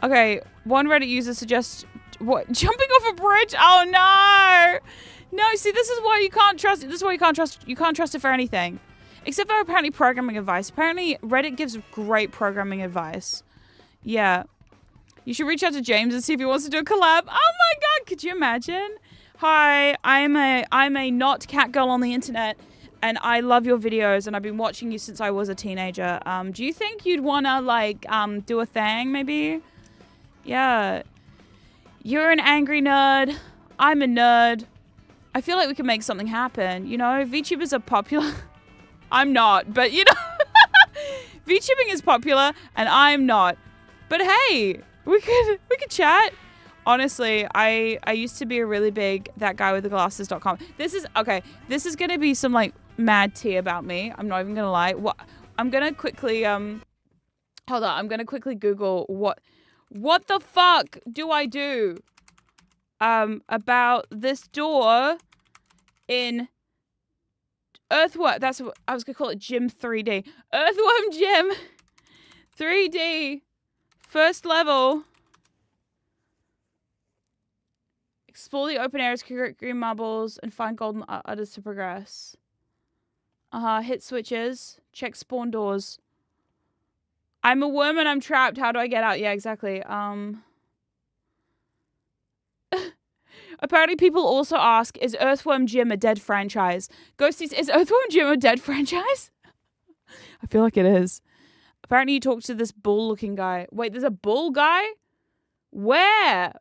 okay, one Reddit user suggests what jumping off a bridge. Oh no, no. See, this is why you can't trust. This is why you can't trust it for anything. Except for apparently programming advice. Apparently Reddit gives great programming advice. Yeah. You should reach out to James and see if he wants to do a collab. Oh my god, could you imagine? Hi, I'm a not cat girl on the internet and I love your videos and I've been watching you since I was a teenager. Do you think you'd wanna like do a thing maybe? Yeah. You're an angry nerd. I'm a nerd. I feel like we can make something happen. You know, VTubers are popular. I'm not, but you know, VTubing is popular and I'm not. But hey, we could chat. Honestly, I used to be a really big that guy with the glasses.com. This is okay. This is gonna be some like mad tea about me. I'm not even gonna lie. What I'm gonna quickly hold on. I'm gonna quickly Google what the fuck do I do about this door in Earthworm. That's what I was gonna call it. Jim 3D. Earthworm Jim 3D. First level. Explore the open areas, create green marbles, and find golden udders to progress. Hit switches. Check spawn doors. I'm a worm and I'm trapped. How do I get out? Yeah, exactly. Apparently people also ask, is Earthworm Jim a dead franchise? Ghosties, is Earthworm Jim a dead franchise? I feel like it is. Apparently you talk to this bull-looking guy. Wait, there's a bull guy? Where?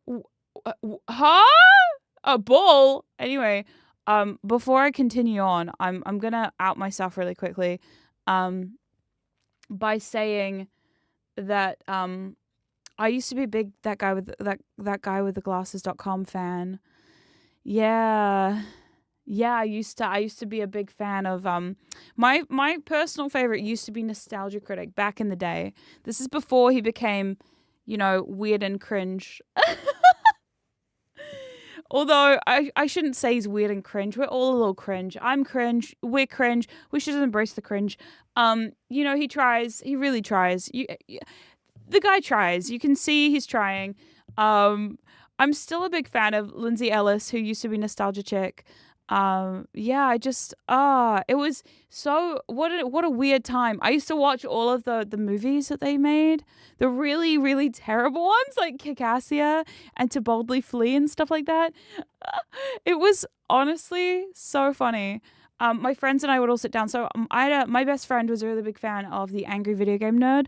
Huh? A bull? Anyway, before I continue on, I'm gonna out myself really quickly, by saying that I used to be a big that guy with the glasses.com fan. Yeah. Yeah, I used to be a big fan of my personal favorite used to be Nostalgia Critic back in the day. This is before he became, you know, weird and cringe. Although I shouldn't say he's weird and cringe. We're all a little cringe. I'm cringe. We're cringe. We should embrace the cringe. You know, he tries. He really tries. The guy tries. You can see he's trying. I'm still a big fan of Lindsay Ellis, who used to be Nostalgia Chick. Yeah, it was so, what a weird time. I used to watch all of the movies that they made, the really, really terrible ones like Kick-Assia and To Boldly Flee and stuff like that. It was honestly so funny. My friends and I would all sit down. So my best friend was a really big fan of the Angry Video Game Nerd,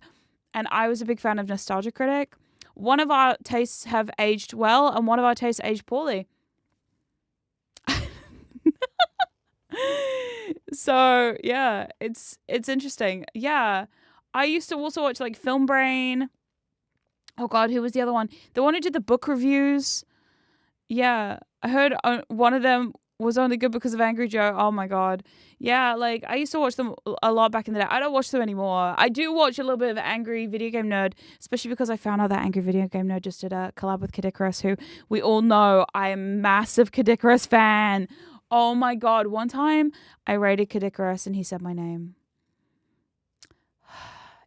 and I was a big fan of Nostalgia Critic. One of our tastes have aged well, and one of our tastes aged poorly. So yeah, it's interesting. Yeah, I used to also watch like Film Brain. Oh god, who was the other one? The one who did the book reviews. Yeah, I heard one of them was only good because of Angry Joe. Oh my god. Yeah, like I used to watch them a lot back in the day. I don't watch them anymore. I do watch a little bit of Angry Video Game Nerd, especially because I found out that Angry Video Game Nerd just did a collab with Kid Icarus, who we all know I am a massive Kid Icarus fan. Oh my god, one time I raided Kid Icarus and he said my name.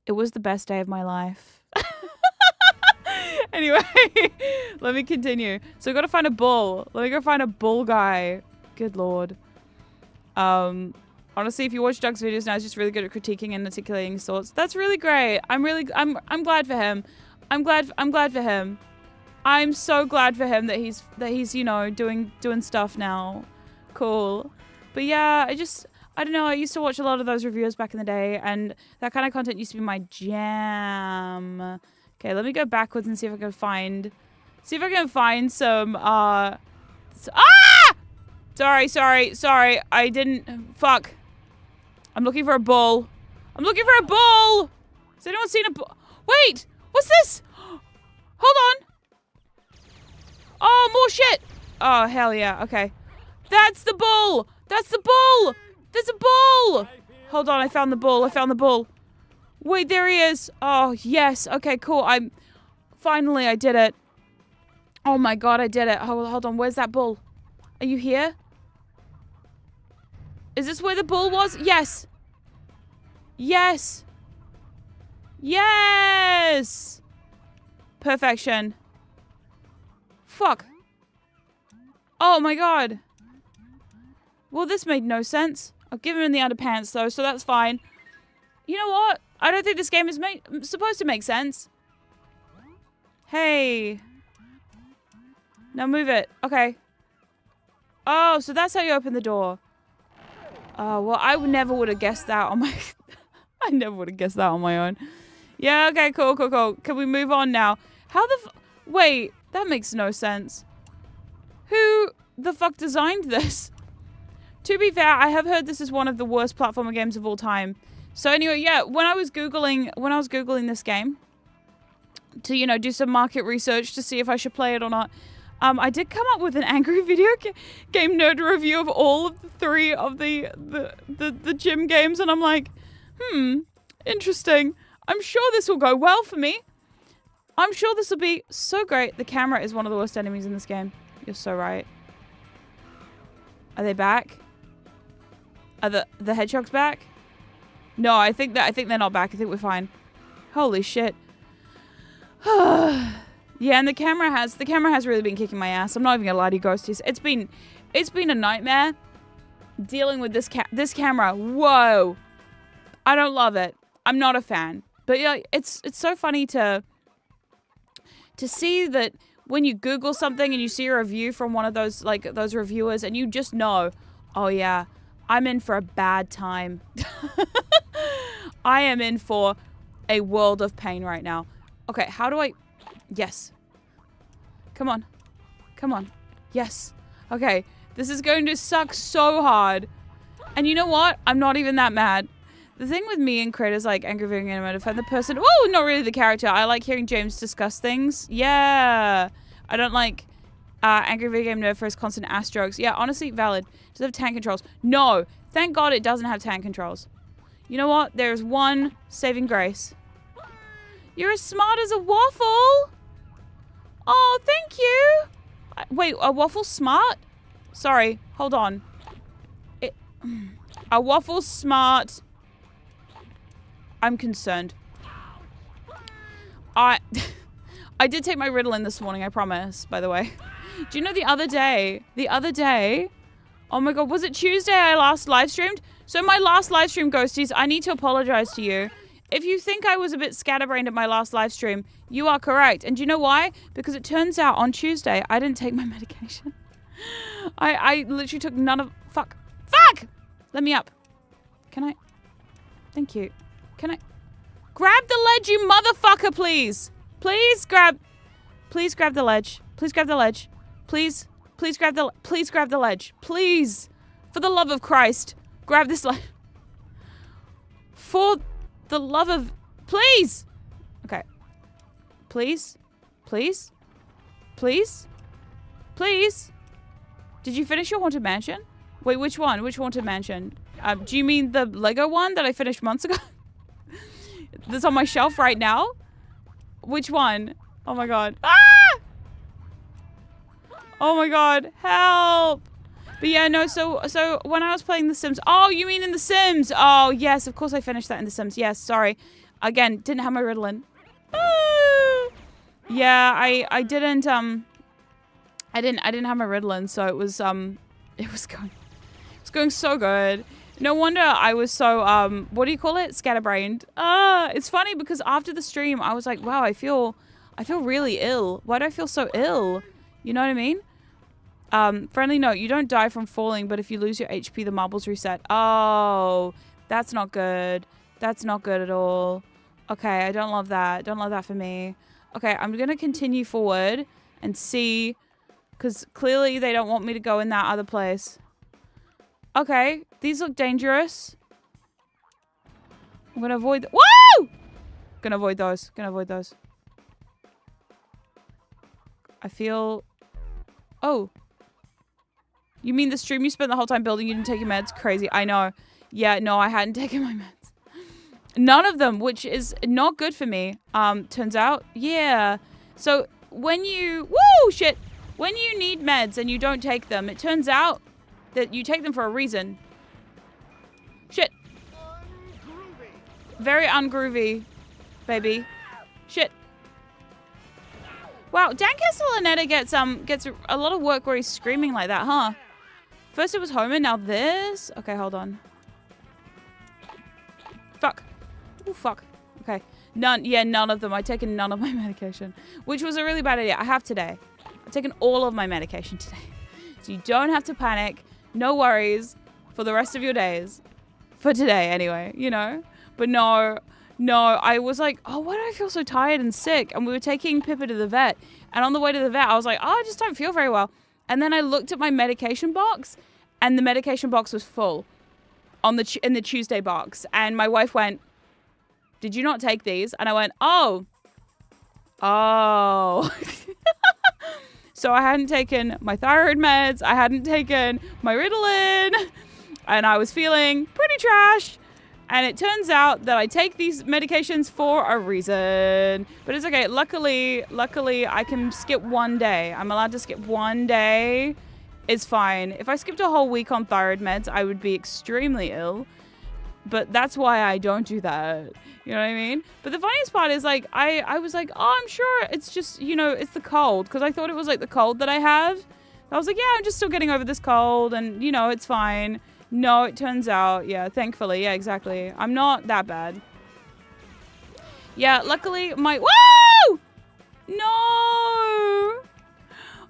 It was the best day of my life. Anyway, let me continue. So I got to find a bull. Let me go find a bull guy. Good lord. Honestly, if you watch Doug's videos now, he's just really good at critiquing and articulating his thoughts. That's really great. I'm glad for him. I'm glad for him. I'm so glad for him that he's you know doing stuff now. Cool. But yeah, I don't know. I used to watch a lot of those reviewers back in the day, and that kind of content used to be my jam. Okay, let me go backwards and see if I can find some Sorry. I didn't fuck. I'm looking for a bull. Does anyone seen a bull? Wait! What's this? Hold on. Oh, more shit. Oh, hell yeah. Okay. That's the bull. There's a bull. Hold on. I found the bull. Wait, there he is. Oh, yes. Okay, cool. Finally, I did it. Oh my god, I did it. Hold on. Where's that bull? Are you here? Is this where the bull was? Yes. Perfection. Fuck. Oh my god. Well, this made no sense. I've given him the underpants though, so that's fine. You know what? I don't think this game is supposed to make sense. Hey. Now move it. Okay. Oh, so that's how you open the door. Oh, well, I never would have guessed that on my... I never would have guessed that on my own. Yeah, okay, cool. Can we move on now? How the wait, that makes no sense. Who the fuck designed this? To be fair, I have heard this is one of the worst platformer games of all time. So anyway, yeah, when I was Googling this game to, you know, do some market research to see if I should play it or not, I did come up with an angry video game nerd review of all of the 3 of the gym games, and I'm like, interesting. I'm sure this will go well for me. I'm sure this will be so great. The camera is one of the worst enemies in this game. You're so right. Are they back? Are the hedgehogs back? No, I think they're not back. I think we're fine. Holy shit. Yeah, and the camera has really been kicking my ass. I'm not even gonna lie to you, ghosties. It's been a nightmare dealing with this camera. Whoa. I don't love it. I'm not a fan. But yeah, it's so funny to see that when you Google something and you see a review from one of those reviewers and you just know, oh yeah, I'm in for a bad time. I am in for a world of pain right now. Okay, how do I... Yes. Come on. Yes. Okay, this is going to suck so hard. And you know what? I'm not even that mad. The thing with me and creators like Angry Video Game Nerd and the person... Oh, not really the character. I like hearing James discuss things. Yeah. I don't like Angry Video Game Nerd for his constant ass jokes. Yeah, honestly, valid. Does it have tank controls? No. Thank God it doesn't have tank controls. You know what? There's one saving grace. You're as smart as a waffle. Oh, thank you. Wait, a waffle smart? Sorry, hold on. A waffle smart. I'm concerned. I did take my Ritalin this morning, I promise, by the way. Do you know the other day, oh my god, was it Tuesday I last live streamed? So my last live stream, ghosties, I need to apologize to you. If you think I was a bit scatterbrained at my last live stream, you are correct. And do you know why? Because it turns out on Tuesday, I didn't take my medication. I literally took none of... Fuck! Let me up. Can I? Thank you. Can I? Grab the ledge, you motherfucker, please! Please grab the ledge. Please grab the ledge. Please grab the ledge. Please! For the love of Christ, grab this ledge. For the love of... Please! Okay. Please? Did you finish your Haunted Mansion? Wait, which one? Which Haunted Mansion? Do you mean the Lego one that I finished months ago? That's on my shelf right now? Which one? Oh my god. Ah! Oh my god. Help! But yeah, no, so when I was playing The Sims... Oh, you mean in The Sims? Oh, yes, of course I finished that in The Sims. Yes, sorry. Again, didn't have my Ritalin. Ah! Yeah, I didn't have my Ritalin, so it was going so good. No wonder I was so what do you call it? Scatterbrained. It's funny because after the stream I was like, wow, I feel really ill. Why do I feel so ill? You know what I mean? Friendly note, you don't die from falling, but if you lose your HP, the marbles reset. Oh, that's not good. That's not good at all. Okay, I don't love that. Don't love that for me. Okay, I'm going to continue forward and see, because clearly they don't want me to go in that other place. Okay, these look dangerous. I'm going to avoid... Woo! Going to avoid those. Going to avoid those. I feel... Oh. You mean the stream you spent the whole time building, you didn't take your meds? Crazy. I know. Yeah, no, I hadn't taken my meds. None of them, which is not good for me. Turns out. Yeah. So when you... Woo! Shit. When you need meds and you don't take them, it turns out that you take them for a reason. Shit. Very ungroovy, baby. Shit. Wow, Dan Castellaneta gets a lot of work where he's screaming like that, huh? First it was Homer, now this. Okay, hold on. Fuck. Oh, fuck. Okay. None of them. I've taken none of my medication, which was a really bad idea. I have today. I've taken all of my medication today. So you don't have to panic. No worries for the rest of your days. For today, anyway, you know? But no, I was like, oh, why do I feel so tired and sick? And we were taking Pippa to the vet. And on the way to the vet, I was like, oh, I just don't feel very well. And then I looked at my medication box, and the medication box was full on in the Tuesday box. And my wife went, did you not take these? And I went, oh. So I hadn't taken my thyroid meds. I hadn't taken my Ritalin. And I was feeling pretty trash. And it turns out that I take these medications for a reason. But it's okay. Luckily, I can skip one day. I'm allowed to skip one day. It's fine. If I skipped a whole week on thyroid meds, I would be extremely ill. But that's why I don't do that. You know what I mean? But the funniest part is, like, I was like, oh, I'm sure it's just, you know, it's the cold. Because I thought it was, like, the cold that I have. I was like, yeah, I'm just still getting over this cold. And, you know, it's fine. No, it turns out, yeah, thankfully. Yeah, exactly. I'm not that bad. Yeah, luckily, Whoa! No!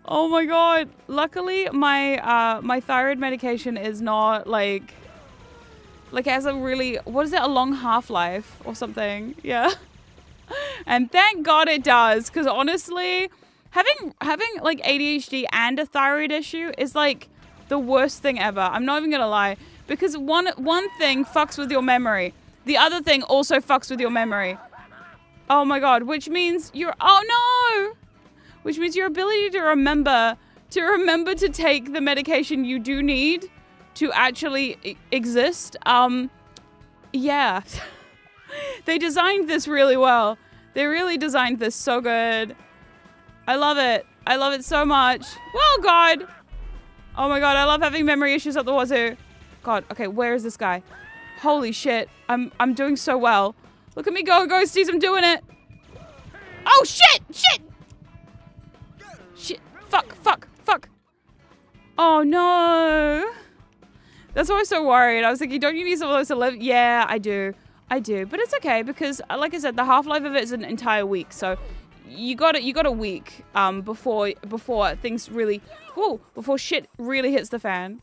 Oh, my God. Luckily, my thyroid medication is not, like has a really, what is it, a long half-life or something. Yeah. And thank God it does, because honestly, having like ADHD and a thyroid issue is like the worst thing ever. I'm not even gonna lie, because one thing fucks with your memory. The other thing also fucks with your memory. Oh my God, which means your ability to remember to take the medication you do need to actually exist. Yeah. They designed this really well. They really designed this so good. I love it. I love it so much. Well, God. Oh my God, I love having memory issues at the wazoo. God, okay, where is this guy? Holy shit. I'm doing so well. Look at me go, ghosties, I'm doing it. Oh, shit! Shit! Shit. Fuck. Oh, no. That's why I was so worried. I was thinking, don't you need some of those to live? Yeah, I do. But it's okay because, like I said, the half-life of it is an entire week. So you got a week before things really, before shit really hits the fan.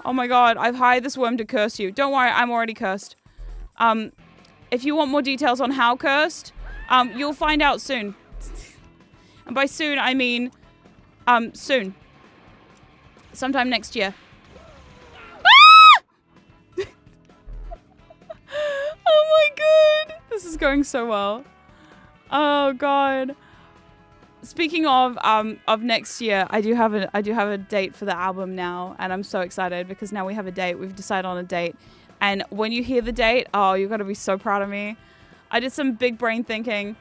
Oh my God, I've hired this worm to curse you. Don't worry, I'm already cursed. If you want more details on how cursed, you'll find out soon. And by soon, I mean, soon. Sometime next year. Oh my God. This is going so well. Oh God. Speaking of next year, I do have a date for the album now, and I'm so excited because now we have a date. We've decided on a date. And when you hear the date, oh, you're going to be so proud of me. I did some big brain thinking.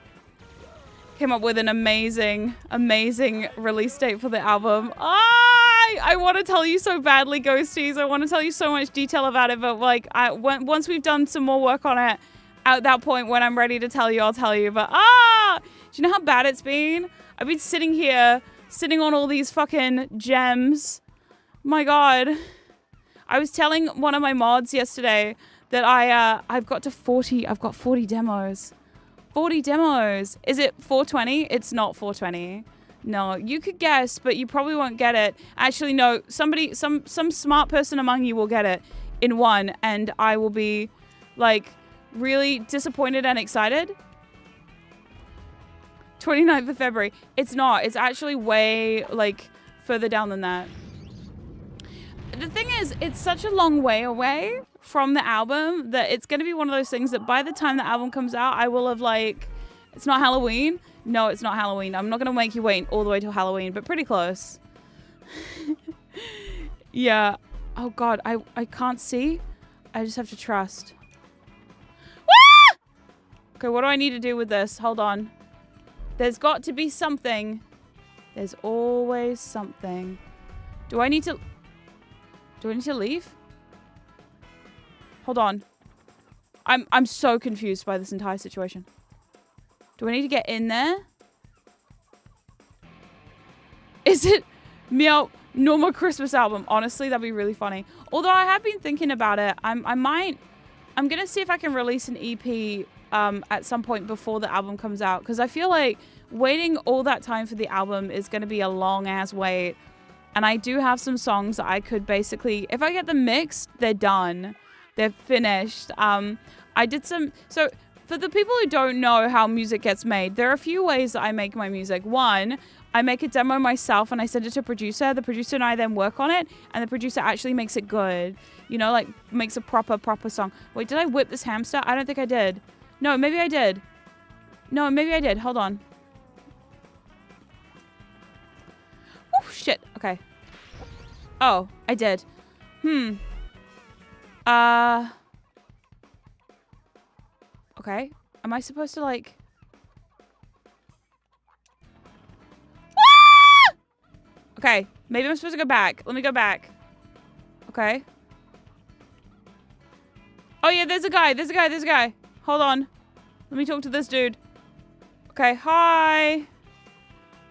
Came up with an amazing release date for the album. I want to tell you so badly, Ghosties. I want to tell you so much detail about it, but like, once we've done some more work on it, at that point when I'm ready to tell you, I'll tell you. But do you know how bad it's been? I've been sitting here, sitting on all these fucking gems. My God. I was telling one of my mods yesterday that I've got to 40. I've got 40 demos. 40 demos. Is it 420? It's not 420. No, you could guess, but you probably won't get it. Actually, no. Somebody, some smart person among you will get it in one, and I will be like really disappointed and excited. 29th of February. It's not. It's actually way like further down than that. The thing is, it's such a long way away from the album that it's going to be one of those things that by the time the album comes out, I will have like, it's not Halloween. No, it's not Halloween. I'm not going to make you wait all the way till Halloween, but pretty close. Yeah. Oh God, I can't see. I just have to trust. Ah! Okay, what do I need to do with this? Hold on. There's got to be something. There's always something. Do I need to leave? Hold on. I'm so confused by this entire situation. Do I need to get in there? Is it Meow Norma Christmas album? Honestly, that'd be really funny. Although I have been thinking about it. I'm gonna see if I can release an EP at some point before the album comes out, because I feel like waiting all that time for the album is gonna be a long ass wait. And I do have some songs that I could basically, if I get them mixed, they're done. They're finished. I did some, so for the people who don't know how music gets made, there are a few ways that I make my music. One, I make a demo myself and I send it to a producer. The producer and I then work on it, and the producer actually makes it good. You know, like makes a proper song. Wait, did I whip this hamster? I don't think I did. No, maybe I did. No, maybe I did. Hold on. Oh, shit. Okay. Oh, I did. Okay. Am I supposed to, like... Ah! Okay. Maybe I'm supposed to go back. Let me go back. Okay. Oh, yeah, there's a guy. There's a guy. There's a guy. Hold on. Let me talk to this dude. Okay. Hi.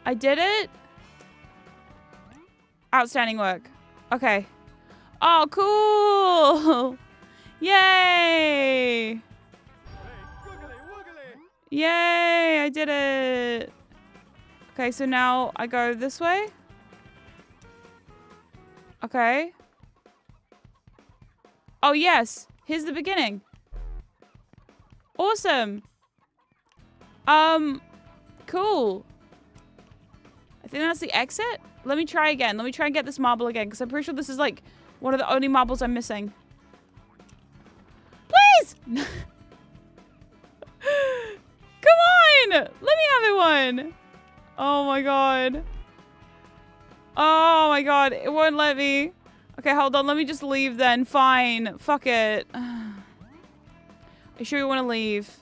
I did it. Outstanding work. Okay. Oh, cool. Yay. Yay, I did it. Okay, so now I go this way. Okay. Oh, yes. Here's the beginning. Awesome. Cool. I think that's the exit. Let me try again. Let me try and get this marble again, because I'm pretty sure this is like one of the only marbles I'm missing. Please! Come on! Let me have it one. Oh my God. Oh my God. It won't let me. Okay, hold on. Let me just leave then. Fine. Fuck it. Are you sure you want to leave?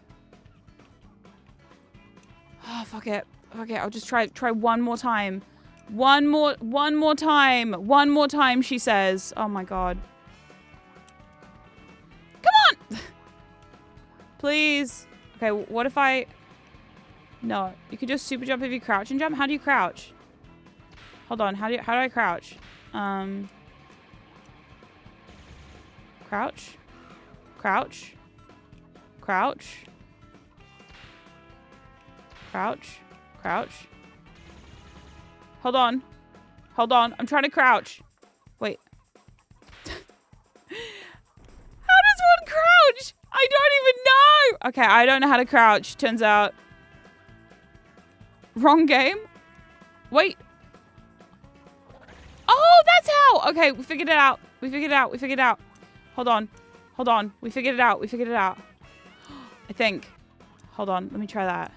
Oh, fuck it. Okay, I'll just try one more time. One more time. One more time, she says. Oh my God. Come on! Please. Okay, what if I... No, you could just super jump if you crouch and jump. How do you crouch? Hold on, how do I crouch? Crouch. Crouch. Crouch. Crouch. Crouch. Hold on. Hold on. I'm trying to crouch. Wait. How does one crouch? I don't even know. Okay, I don't know how to crouch, turns out. Wrong game? Wait. Oh, that's how. Okay, we figured it out. We figured it out. We figured it out. Hold on. Hold on. We figured it out. We figured it out. I think. Hold on. Let me try that.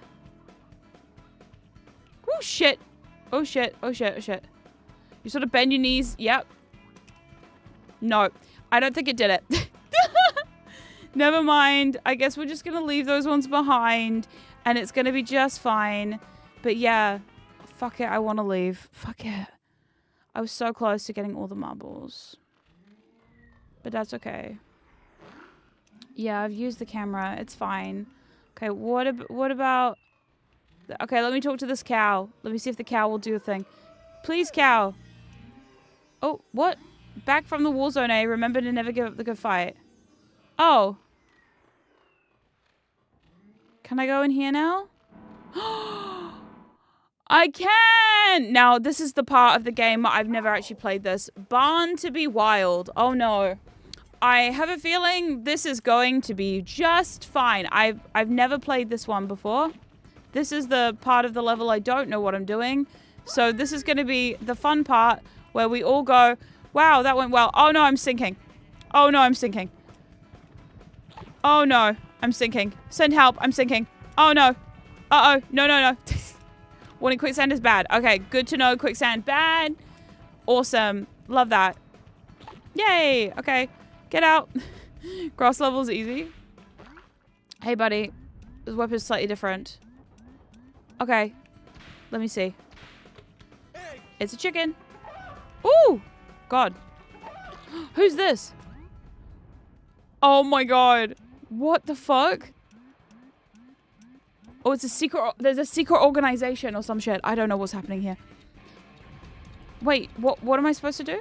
Oh, shit. Oh, shit. Oh, shit. Oh, shit. You sort of bend your knees. Yep. No. I don't think it did it. Never mind. I guess we're just going to leave those ones behind. And it's going to be just fine. But yeah. Fuck it. I want to leave. Fuck it. I was so close to getting all the marbles. But that's okay. Yeah, I've used the camera. It's fine. Okay, what about... Okay, let me talk to this cow. Let me see if the cow will do a thing. Please, cow. Oh, what? Back from the war zone, eh? Remember to never give up the good fight. Oh. Can I go in here now? I can! Now, this is the part of the game I've never actually played this. Barn to be wild. Oh, no. I have a feeling this is going to be just fine. I've never played this one before. This is the part of the level I don't know what I'm doing. So this is going to be the fun part where we all go, wow, that went well. Oh, no, I'm sinking. Oh, no, I'm sinking. Oh, no, I'm sinking. Send help. I'm sinking. Oh, no. Uh-oh. No, no, no. Warning, quicksand is bad. Okay, good to know. Quicksand bad. Awesome. Love that. Yay. Okay. Get out. Grass level's easy. Hey, buddy. This weapon's slightly different. Okay. Let me see. It's a chicken. Ooh. God. Who's this? Oh my god. What the fuck? Oh, it's a secret. There's a secret organization or some shit. I don't know what's happening here. Wait, what am I supposed to do?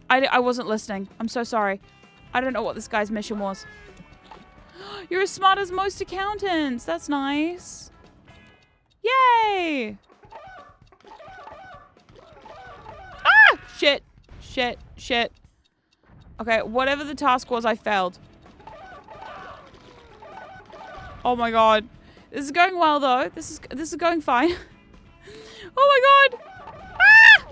I wasn't listening. I'm so sorry. I don't know what this guy's mission was. You're as smart as most accountants. That's nice. Yay! Ah! Shit. Shit. Shit. Okay, whatever the task was, I failed. Oh my god. This is going well though. This is going fine. Oh my god! Ah!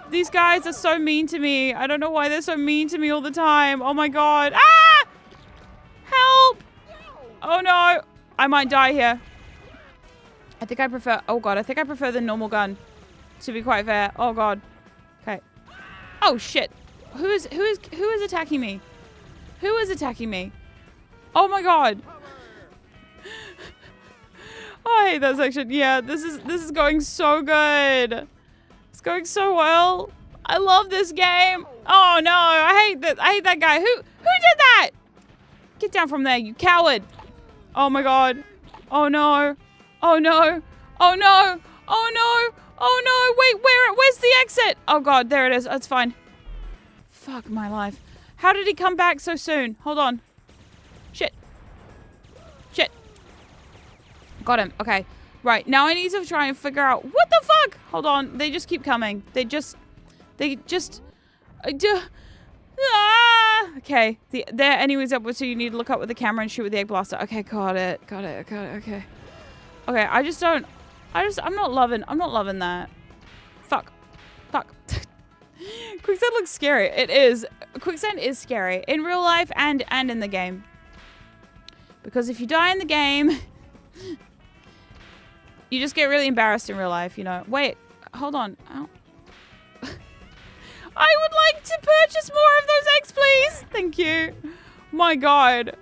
These guys are so mean to me. I don't know why they're so mean to me all the time. Oh my god. Ah! Help! Oh no. I might die here. I think I prefer... Oh god, I think I prefer the normal gun. To be quite fair. Oh god. Okay. Oh shit. Who is attacking me? Who is attacking me? Oh my god. Oh, I hate that section. Yeah, this is going so good. It's going so well. I love this game. Oh no, I hate that guy. Who did that? Get down from there, you coward. Oh my god. Oh no. Oh no. Oh no. Oh no. Oh no. Wait, where's the exit? Oh god, there it is. That's fine. Fuck my life. How did he come back so soon? Hold on. Shit. Shit. Got him. Okay. Right. Now I need to try and figure out what the fuck. Hold on. They just keep coming. They just. Okay. There anyways upwards, so you need to look up with the camera and shoot with the egg blaster. Okay. Got it. Okay. Okay. I'm not loving that. Fuck. Quicksand looks scary. It is. Quicksand is scary. In real life and in the game. Because if you die in the game, you just get really embarrassed in real life, you know. Wait, hold on. Ow. I would like to purchase more of those eggs, please. Thank you. My god.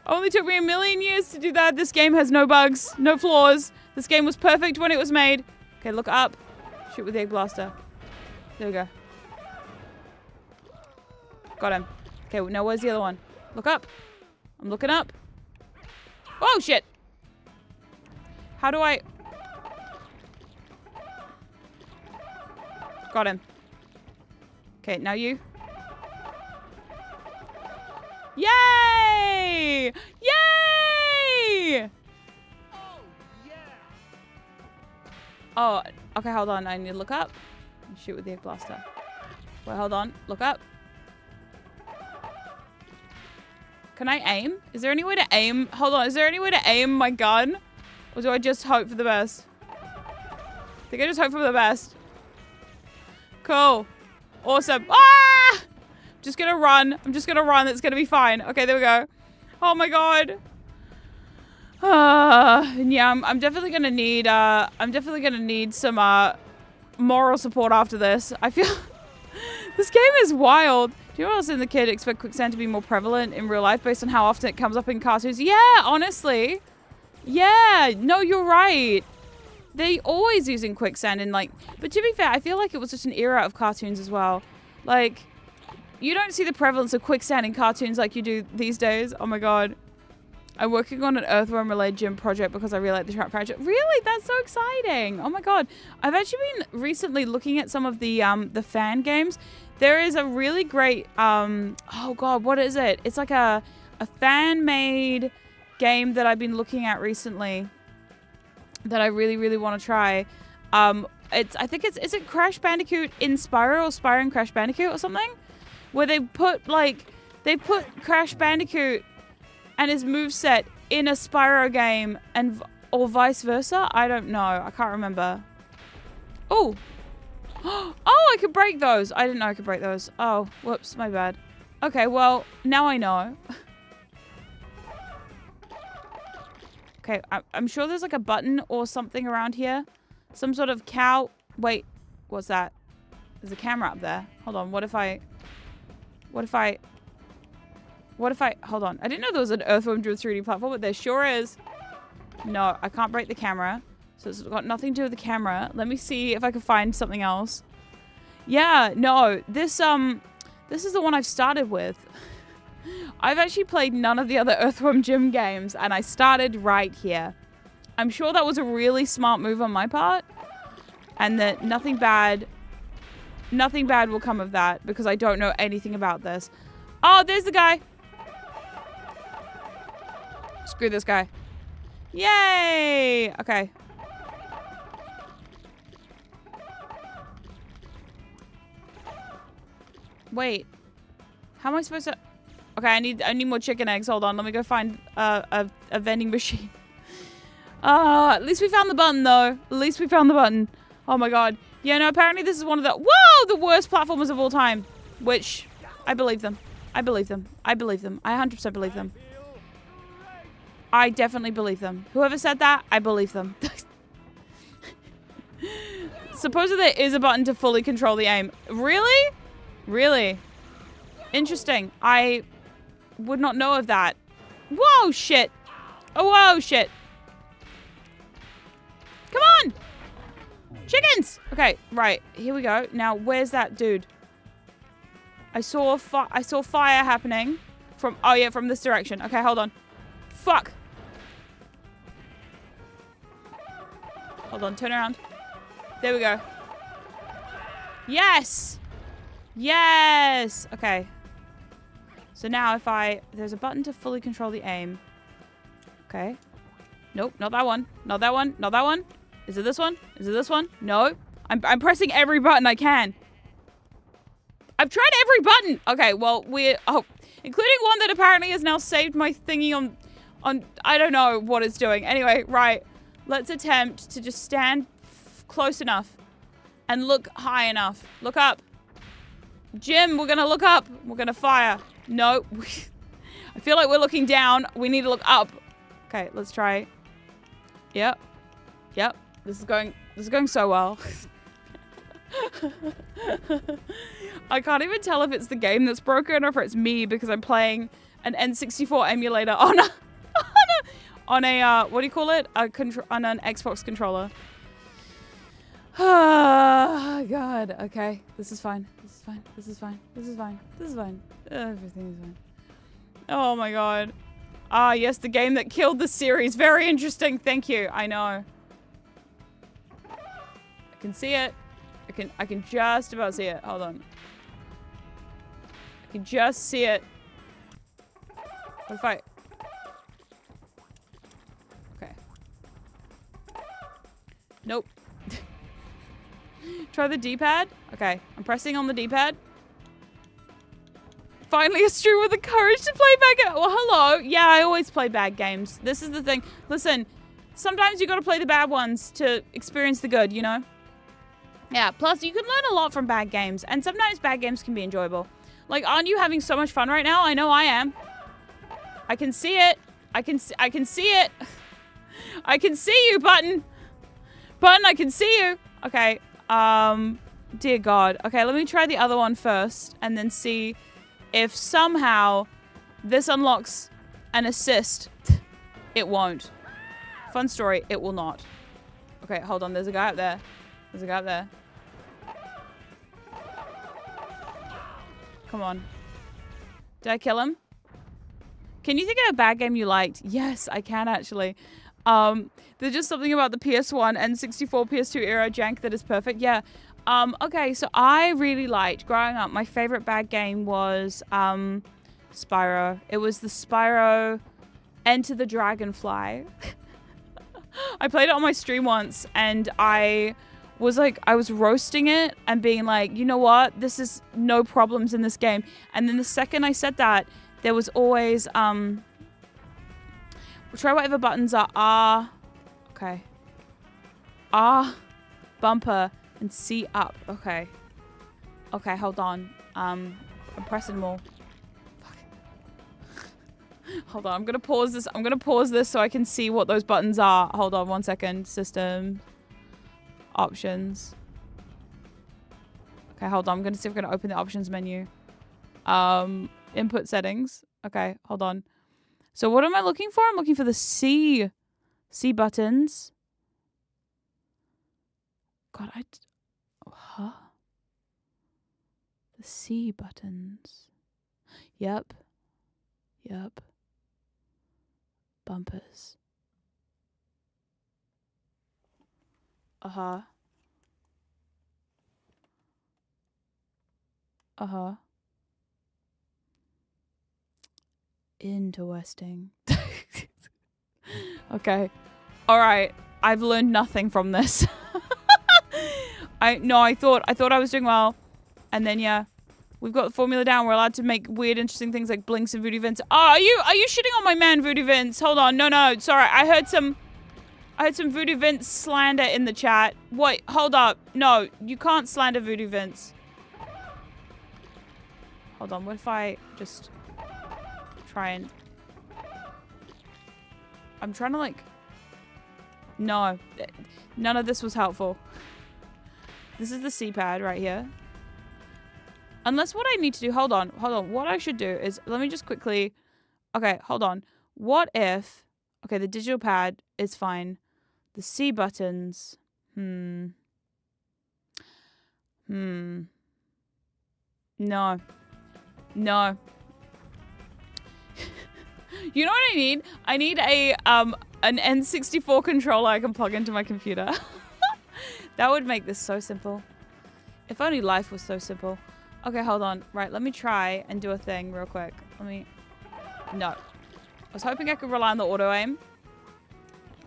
Only took me 1,000,000 years to do that. This game has no bugs, no flaws. This game was perfect when it was made. Okay, look up. Shoot with the egg blaster. There we go. Got him. Okay, now where's the other one? Look up. I'm looking up. Oh, shit. How do I... Got him. Okay, now you. Yay! Yay! Oh, okay, hold on. I need to look up. Shoot with the egg blaster. Wait, hold on. Look up. Can I aim? Is there any way to aim? Hold on. Is there any way to aim my gun? Or do I just hope for the best? I think I just hope for the best. Cool. Awesome. Ah! I'm just gonna run. It's gonna be fine. Okay, there we go. Oh my god. Yeah, I'm definitely gonna need some moral support after this. I feel this game is wild. Do you know what else in the kid expect quicksand to be more prevalent in real life based on how often it comes up in cartoons? Yeah, honestly. Yeah, no, you're right. They always using quicksand in like, but to be fair, I feel like it was just an era of cartoons as well. Like, You don't see the prevalence of quicksand in cartoons like you do these days. Oh my god. I'm working on an Earthworm related gym project because I really like the trap franchise. Really? That's so exciting. Oh my god. I've actually been recently looking at some of the fan games. There is a really great oh god, what is it? It's like a fan made game that I've been looking at recently that I really, really want to try. I think is it Crash Bandicoot in Spyro or Spyro and Crash Bandicoot or something? Where they put Crash Bandicoot and his moveset in a Spyro game or vice versa? I don't know. I can't remember. Oh. Oh, I could break those. I didn't know I could break those. Oh, whoops, my bad. Okay, well, now I know. Okay, I'm sure there's like a button or something around here. Some sort of cow. Wait, what's that? There's a camera up there. Hold on, what if I, hold on. I didn't know there was an Earthworm Jim 3D platform, but there sure is. No, I can't break the camera. So it's got nothing to do with the camera. Let me see if I can find something else. Yeah, no, this is the one I've started with. I've actually played none of the other Earthworm Jim games, and I started right here. I'm sure that was a really smart move on my part, and that nothing bad will come of that, because I don't know anything about this. Oh, there's the guy. Screw this guy. Yay! Okay. Wait. How am I supposed to... Okay, I need more chicken eggs. Hold on, let me go find a vending machine. At least we found the button, though. At least we found the button. Oh my god. Yeah, no, apparently this is one of the... Whoa! The worst platformers of all time. Which, I believe them. I believe them. I believe them. I 100% believe them. I definitely believe them. Whoever said that, I believe them. Supposedly there is a button to fully control the aim. Really? Really? Interesting. I would not know of that. Whoa, shit. Oh, whoa, shit. Come on. Chickens. Okay, right. Here we go. Now, where's that dude? I saw fire happening from... Oh, yeah, from this direction. Okay, hold on. Fuck. Hold on, turn around. There we go. Yes! Yes! Okay. So now if there's a button to fully control the aim. Okay. Nope, not that one. Not that one. Not that one. Is it this one? Is it this one? No. I'm pressing every button I can. I've tried every button. Okay, well, including one that apparently has now saved my thingy on I don't know what it's doing. Anyway, right. Let's attempt to just stand close enough and look high enough. Look up. Jim, we're gonna look up. We're gonna fire. No. I feel like we're looking down. We need to look up. Okay, let's try. Yep. Yep. This is going so well. I can't even tell if it's the game that's broken or if it's me because I'm playing an N64 emulator on a what do you call it? On an Xbox controller. Oh god. Okay. This is fine. This is fine. This is fine. This is fine. This is fine. Everything is fine. Oh my god. Ah, yes, the game that killed the series. Very interesting. Thank you. I know. I can see it. I can just about see it. Hold on. I can just see it. What if I... Okay. Nope. Try the D-pad. Okay, I'm pressing on the D-pad. Finally a stream with the courage to play bad games. Well, hello. Yeah, I always play bad games. This is the thing. Listen, sometimes you gotta play the bad ones to experience the good, you know? Yeah, plus you can learn a lot from bad games, and sometimes bad games can be enjoyable. Like, aren't you having so much fun right now? I know I am. I can see it. I can see it. I can see you, Button. Button, I can see you. Okay, dear God. Okay, let me try the other one first, and then see if somehow this unlocks an assist. It won't. Fun story, it will not. Okay, hold on, there's a guy up there. There's a guy up there. Come on. Did I kill him? Can you think of a bad game you liked? Yes, I can actually. There's just something about the PS1 and 64 PS2 era jank that is perfect. Yeah. Okay, so I really liked, growing up, my favorite bad game was Spyro. It was the Spyro Enter the Dragonfly. I played it on my stream once, and I was roasting it and being like, you know what? This is no problems in this game. And then the second I said that, there was always, try whatever buttons are R, okay. R, bumper, and C up. Okay. Okay, hold on. I'm pressing more. Fuck. Hold on, I'm gonna pause this. I'm gonna pause this so I can see what those buttons are. Hold on 1 second. System. Options. Okay, hold on. I'm gonna see if I'm gonna open the options menu. Input settings. Okay, hold on. So what am I looking for? I'm looking for the C buttons. God, huh? The C buttons. Yep. Bumpers. Uh-huh. Interesting. Okay. All right. I've learned nothing from this. I thought I was doing well. And then yeah, we've got the formula down. We're allowed to make weird, interesting things like blinks and voodoo vince. Oh, are you shitting on my man Voodoo Vince? Hold on. No. Sorry. I heard some Voodoo Vince slander in the chat. Wait, hold up. No, you can't slander Voodoo Vince. Hold on. What if I just try and... I'm trying to like... No. None of this was helpful. This is the C-pad right here. Unless what I need to do... Hold on. What I should do is... Let me just quickly... Okay, hold on. What if... Okay, the digital pad is fine. The C buttons... No. You know what I need? I need an N64 controller I can plug into my computer. That would make this so simple. If only life was so simple. Okay, hold on. Right, let me try and do a thing real quick. No. I was hoping I could rely on the auto aim.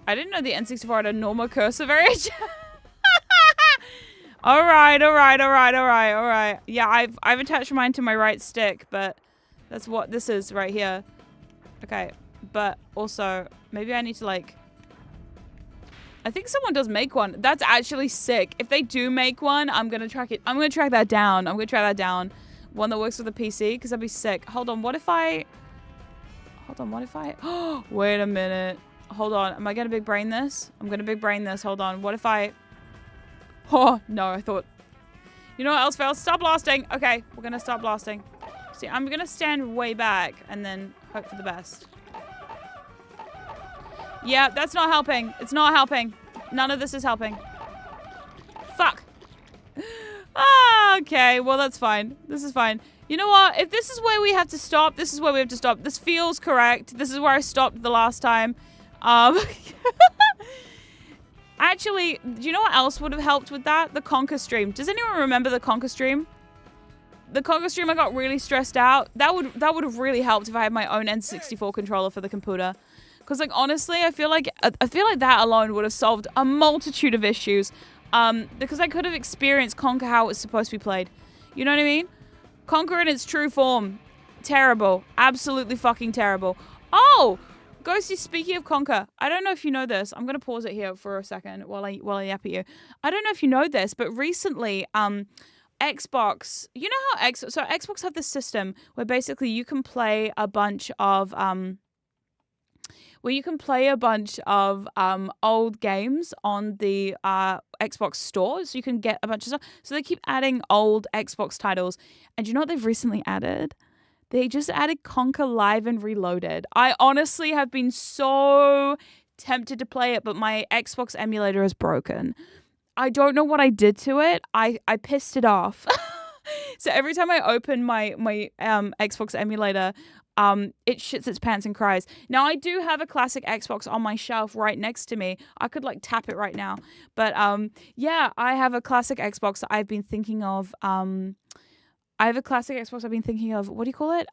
I didn't know the N64 had a Norma cursor variation. All right. Yeah, I've attached mine to my right stick, but that's what this is right here. Okay, but also maybe I need to like... I think someone does make one. That's actually sick. If they do make one, I'm gonna track it. I'm gonna track that down. One that works with a PC, because that'd be sick. Hold on, what if I... Oh, wait a minute. Hold on, am I gonna big brain this? I'm gonna big brain this. Hold on, what if I... Oh, no, I thought... You know what else failed? Stop blasting. Okay, we're gonna stop blasting. See, I'm gonna stand way back and then hope for the best. Yeah, that's not helping. It's not helping. None of this is helping. Fuck. Ah, okay, well, that's fine. This is fine. You know what? If this is where we have to stop, this is where we have to stop. This feels correct. This is where I stopped the last time. Actually, do you know what else would have helped with that? The Conker stream. Does anyone remember the Conker stream? The Conker stream, I got really stressed out. That would have really helped if I had my own N64 controller for the computer. Because, like, honestly, I feel like that alone would have solved a multitude of issues. Because I could have experienced Conker how it's supposed to be played. You know what I mean? Conker in its true form. Terrible. Absolutely fucking terrible. Oh! Ghosty, speaking of Conker, I don't know if you know this. I'm going to pause it here for a second while I yap at you. I don't know if you know this, but recently, Xbox, you know how Xbox have this system where basically you can play a bunch of old games on the Xbox store, so you can get a bunch of stuff. So they keep adding old Xbox titles, and do you know what they've recently added? They just added Conker Live and Reloaded. I honestly have been so tempted to play it, but my Xbox emulator is broken. I don't know what I did to it. I pissed it off. So every time I open my Xbox emulator, it shits its pants and cries. Now I do have a classic Xbox on my shelf right next to me. I could like tap it right now. But yeah, I have a classic Xbox that I've been thinking of. I have a classic Xbox I've been thinking of. What do you call it?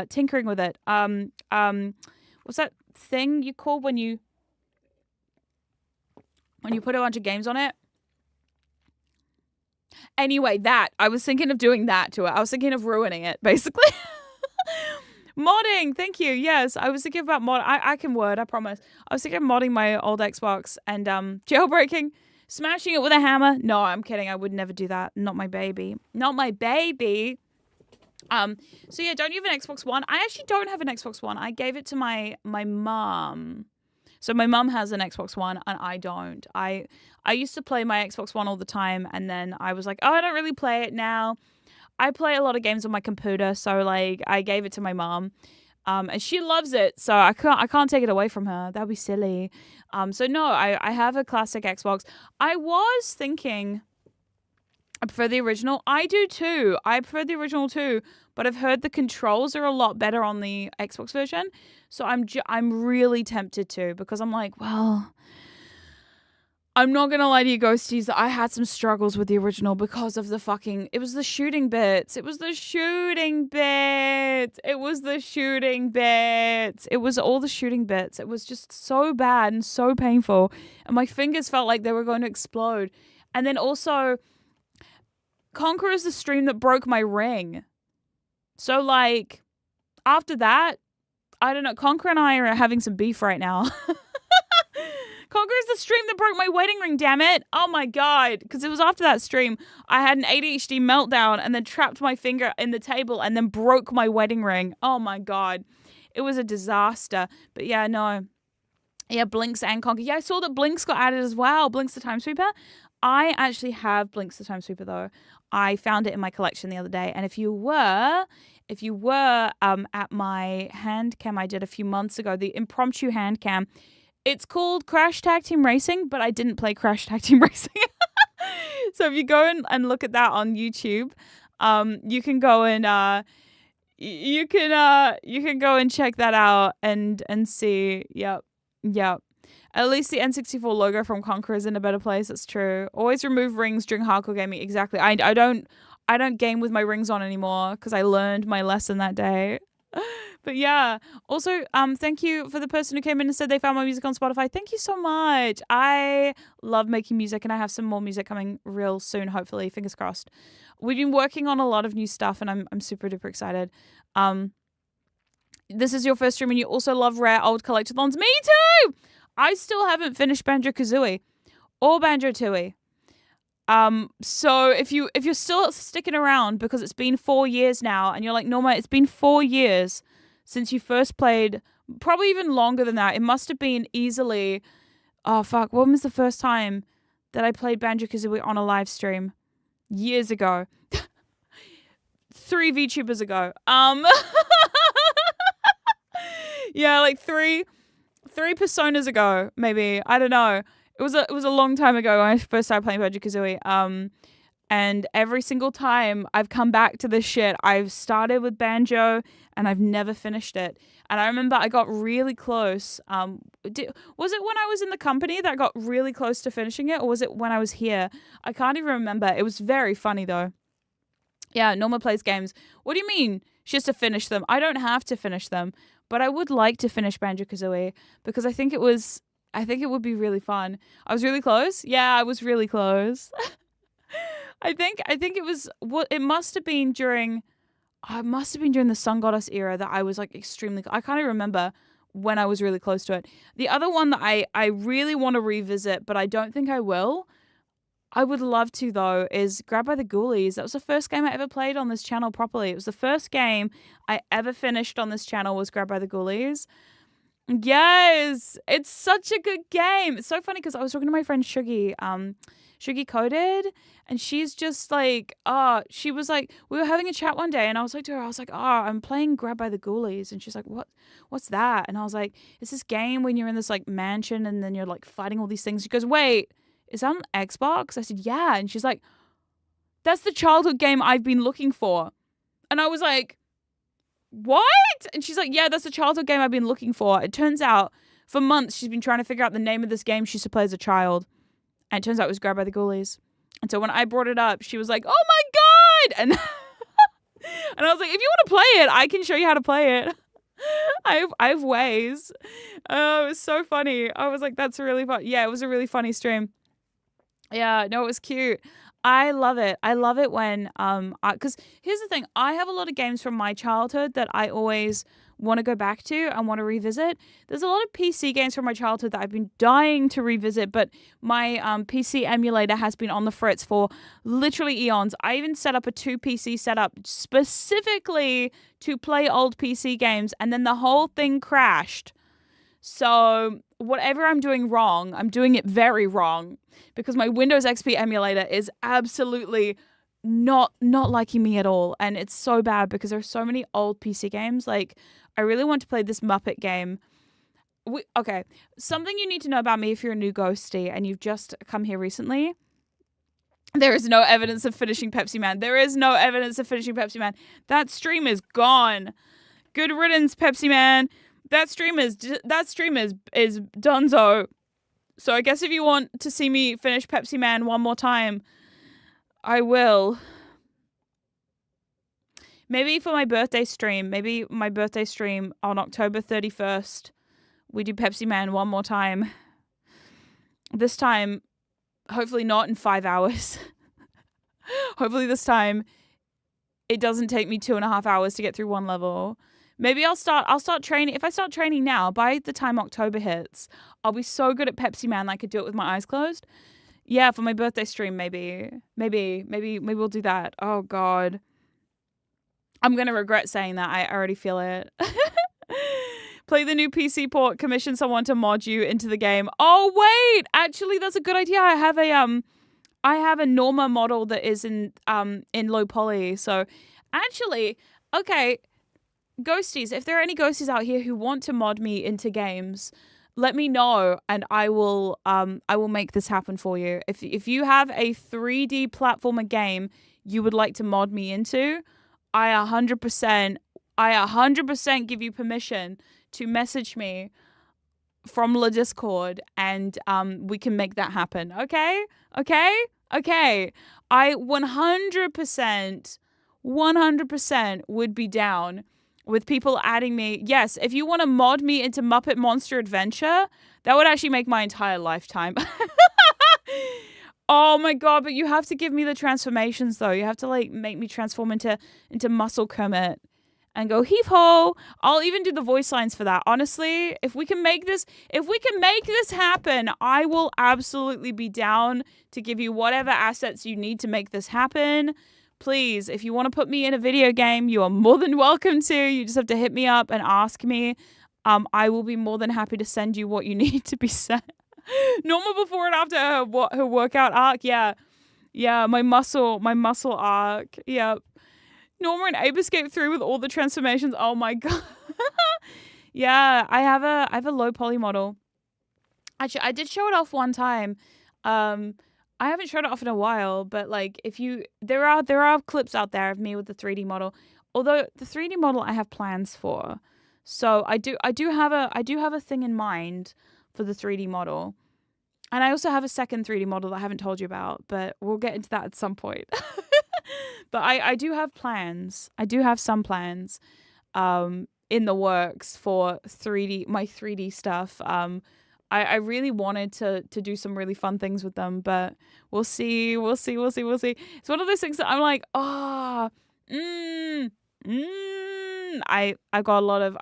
Tinkering with it. What's that thing you call when you put a bunch of games on it? Anyway, that. I was thinking of doing that to it. I was thinking of ruining it, basically. Modding, thank you. Yes, I was thinking about I can word, I promise. I was thinking of modding my old Xbox and jailbreaking, smashing it with a hammer. No, I'm kidding. I would never do that. Not my baby. Not my baby. So yeah, don't you have an Xbox One? I actually don't have an Xbox One. I gave it to my mom. So my mum has an Xbox One and I don't. I used to play my Xbox One all the time and then I was like, oh, I don't really play it now. I play a lot of games on my computer, so like I gave it to my mom. And she loves it, so I can't take it away from her. That'd be silly. So no, I have a classic Xbox. I was thinking I prefer the original. I do too. I prefer the original too, but I've heard the controls are a lot better on the Xbox version. So I'm really tempted to, because I'm like, well, I'm not going to lie to you, ghosties, that I had some struggles with the original because of it was the shooting bits. It was the shooting bits. It was the shooting bits. It was all the shooting bits. It was just so bad and so painful. And my fingers felt like they were going to explode. And then also, Conquer is the stream that broke my ring. So like, after that, I don't know, Conquer and I are having some beef right now. Conquer is the stream that broke my wedding ring, damn it. Oh my God. Because it was after that stream, I had an ADHD meltdown and then trapped my finger in the table and then broke my wedding ring. Oh my God. It was a disaster. But yeah, no. Yeah, Blinks and Conquer. Yeah, I saw that Blinks got added as well. Blinks the Time Sweeper. I actually have Blinks the Time Sweeper though. I found it in my collection the other day. And if you were at my hand cam I did a few months ago, the impromptu hand cam, it's called Crash Tag Team Racing, but I didn't play Crash Tag Team Racing. So if you go and look at that on YouTube, you can go and you can go and check that out and see. Yep. At least the N64 logo from Conquer is in a better place. That's true. Always remove rings during hardcore gaming. Exactly. I don't game with my rings on anymore because I learned my lesson that day. But yeah, also, thank you for the person who came in and said they found my music on Spotify. Thank you so much. I love making music and I have some more music coming real soon, hopefully, fingers crossed. We've been working on a lot of new stuff and I'm super duper excited. This is your first stream and you also love rare old collectathons. Me too! I still haven't finished Banjo-Kazooie or Banjo-Tooie. So if you're still sticking around because it's been 4 years now and you're like, Norma, it's been 4 years since you first played, probably even longer than that. It must have been easily, oh fuck, when was the first time that I played Banjo-Kazooie on a live stream? Years ago. 3 VTubers ago. Yeah, like three personas ago, maybe. I don't know. It was a long time ago when I first started playing Banjo-Kazooie. And every single time I've come back to this shit, I've started with Banjo and I've never finished it. And I remember I got really close. Was it when I was in the company that I got really close to finishing it? Or was it when I was here? I can't even remember. It was very funny though. Yeah, Norma plays games. What do you mean? She has to finish them. I don't have to finish them. But I would like to finish Banjo-Kazooie because I think it would be really fun. I was really close. Yeah, I was really close. I think it must have been during the Sun Goddess era that I was like extremely, I can't even remember when I was really close to it. The other one that I really want to revisit, but I don't think I will. I would love to though, is Grabbed by the Ghoulies. That was the first game I ever played on this channel properly. It was the first game I ever finished on this channel was Grabbed by the Ghoulies. Yes, it's such a good game. It's so funny because I was talking to my friend Shuggy, Shuggy Coded, and she's just like, she was like, we were having a chat one day and I was like to her, I was like, I'm playing Grabbed by the Ghoulies. And she's like, what's that? And I was like, it's this game when you're in this like mansion and then you're like fighting all these things. She goes, wait, is that on Xbox? I said, yeah. And she's like, that's the childhood game I've been looking for. And I was like, what? And she's like, yeah, that's the childhood game I've been looking for. It turns out for months she's been trying to figure out the name of this game she used to play as a child. And it turns out it was Grabbed by the Ghoulies. And so when I brought it up, she was like, oh my God. And and I was like, if you want to play it, I can show you how to play it. I have ways. Oh, it was so funny. I was like, that's really fun. Yeah, it was a really funny stream. Yeah, no, it was cute. I love it. I love it when because here's the thing, I have a lot of games from my childhood that I always want to go back to and want to revisit. There's a lot of PC games from my childhood that I've been dying to revisit, but my PC emulator has been on the fritz for literally eons. I even set up a 2 PC setup specifically to play old PC games, and then the whole thing crashed. So whatever I'm doing wrong, I'm doing it very wrong, because my Windows XP emulator is absolutely not liking me at all. And it's so bad because there's so many old PC games. Like, I really want to play this Muppet game. Okay, something you need to know about me if you're a new ghosty and you've just come here recently. There is no evidence of finishing Pepsi Man. There is no evidence of finishing Pepsi Man. That stream is gone. Good riddance, Pepsi Man. That stream is donezo. So I guess if you want to see me finish Pepsi Man one more time, I will. Maybe for my birthday stream. Maybe my birthday stream on October 31st, we do Pepsi Man one more time. This time, hopefully not in 5 hours. Hopefully this time, it doesn't take me 2.5 hours to get through one level. Maybe I'll start training. If I start training now, by the time October hits, I'll be so good at Pepsi Man I could do it with my eyes closed. Yeah, for my birthday stream, maybe we'll do that. Oh God. I'm going to regret saying that. I already feel it. Play the new PC port, commission someone to mod you into the game. Oh wait, actually that's a good idea. I have a Norma model that is in low poly. So actually, okay, ghosties, if there are any ghosties out here who want to mod me into games, let me know and I will make this happen for you. If you have a 3D platformer game you would like to mod me into, I 100% give you permission to message me from the Discord and we can make that happen. Okay? I 100% would be down with people adding me. Yes, if you want to mod me into Muppet Monster Adventure, that would actually make my entire lifetime. Oh my God, but you have to give me the transformations though. You have to like make me transform into Muscle Kermit and go heave ho. I'll even do the voice lines for that. Honestly, if we can make this happen, I will absolutely be down to give you whatever assets you need to make this happen. Please, if you want to put me in a video game, you are more than welcome to. You just have to hit me up and ask me. I will be more than happy to send you what you need to be sent. Norma before and after her workout arc. Yeah, my muscle arc. Yep. Norma and Abe escaped through with all the transformations. Oh my God. Yeah, I have a low poly model. Actually, I did show it off one time. I haven't showed it off in a while, but like there are clips out there of me with the 3D model. Although the 3D model I have plans for. So I do have a thing in mind for the 3D model. And I also have a second 3D model that I haven't told you about, but we'll get into that at some point. But I do have plans. I do have some plans in the works for my 3D stuff. I really wanted to do some really fun things with them, but we'll see. It's one of those things that I'm like, I got a lot of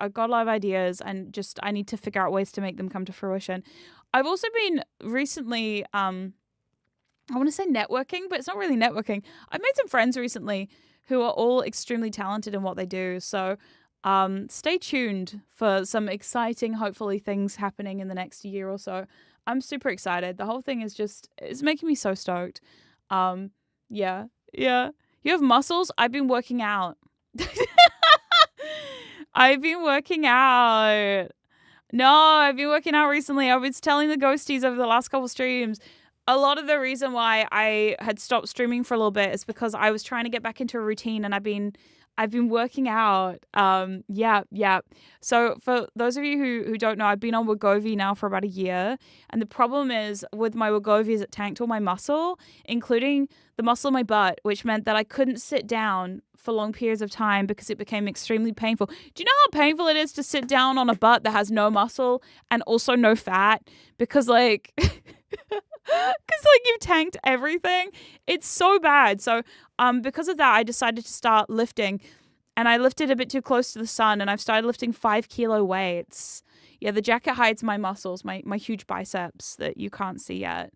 ideas and just I need to figure out ways to make them come to fruition. I've also been recently I want to say networking, but it's not really networking. I've made some friends recently who are all extremely talented in what they do. So stay tuned for some exciting, hopefully, things happening in the next year or so. I'm super excited. The whole thing is it's making me so stoked. Yeah. You have muscles? I've been working out. I've been working out recently. I was telling the ghosties over the last couple streams. a lot of the reason why I had stopped streaming for a little bit is because I was trying to get back into a routine, and I've been working out. Yeah. So for those of you who don't know, I've been on Wegovy now for about a year. And the problem is with my Wegovy is it tanked all my muscle, including the muscle in my butt, which meant that I couldn't sit down for long periods of time because it became extremely painful. Do you know how painful it is to sit down on a butt that has no muscle and also no fat? Because like... Because like you've tanked everything. It's so bad. So because of that, I decided to start lifting, and I lifted a bit too close to the sun, and I've started lifting 5-kilo weights. Yeah, the jacket hides my muscles, my huge biceps that you can't see yet.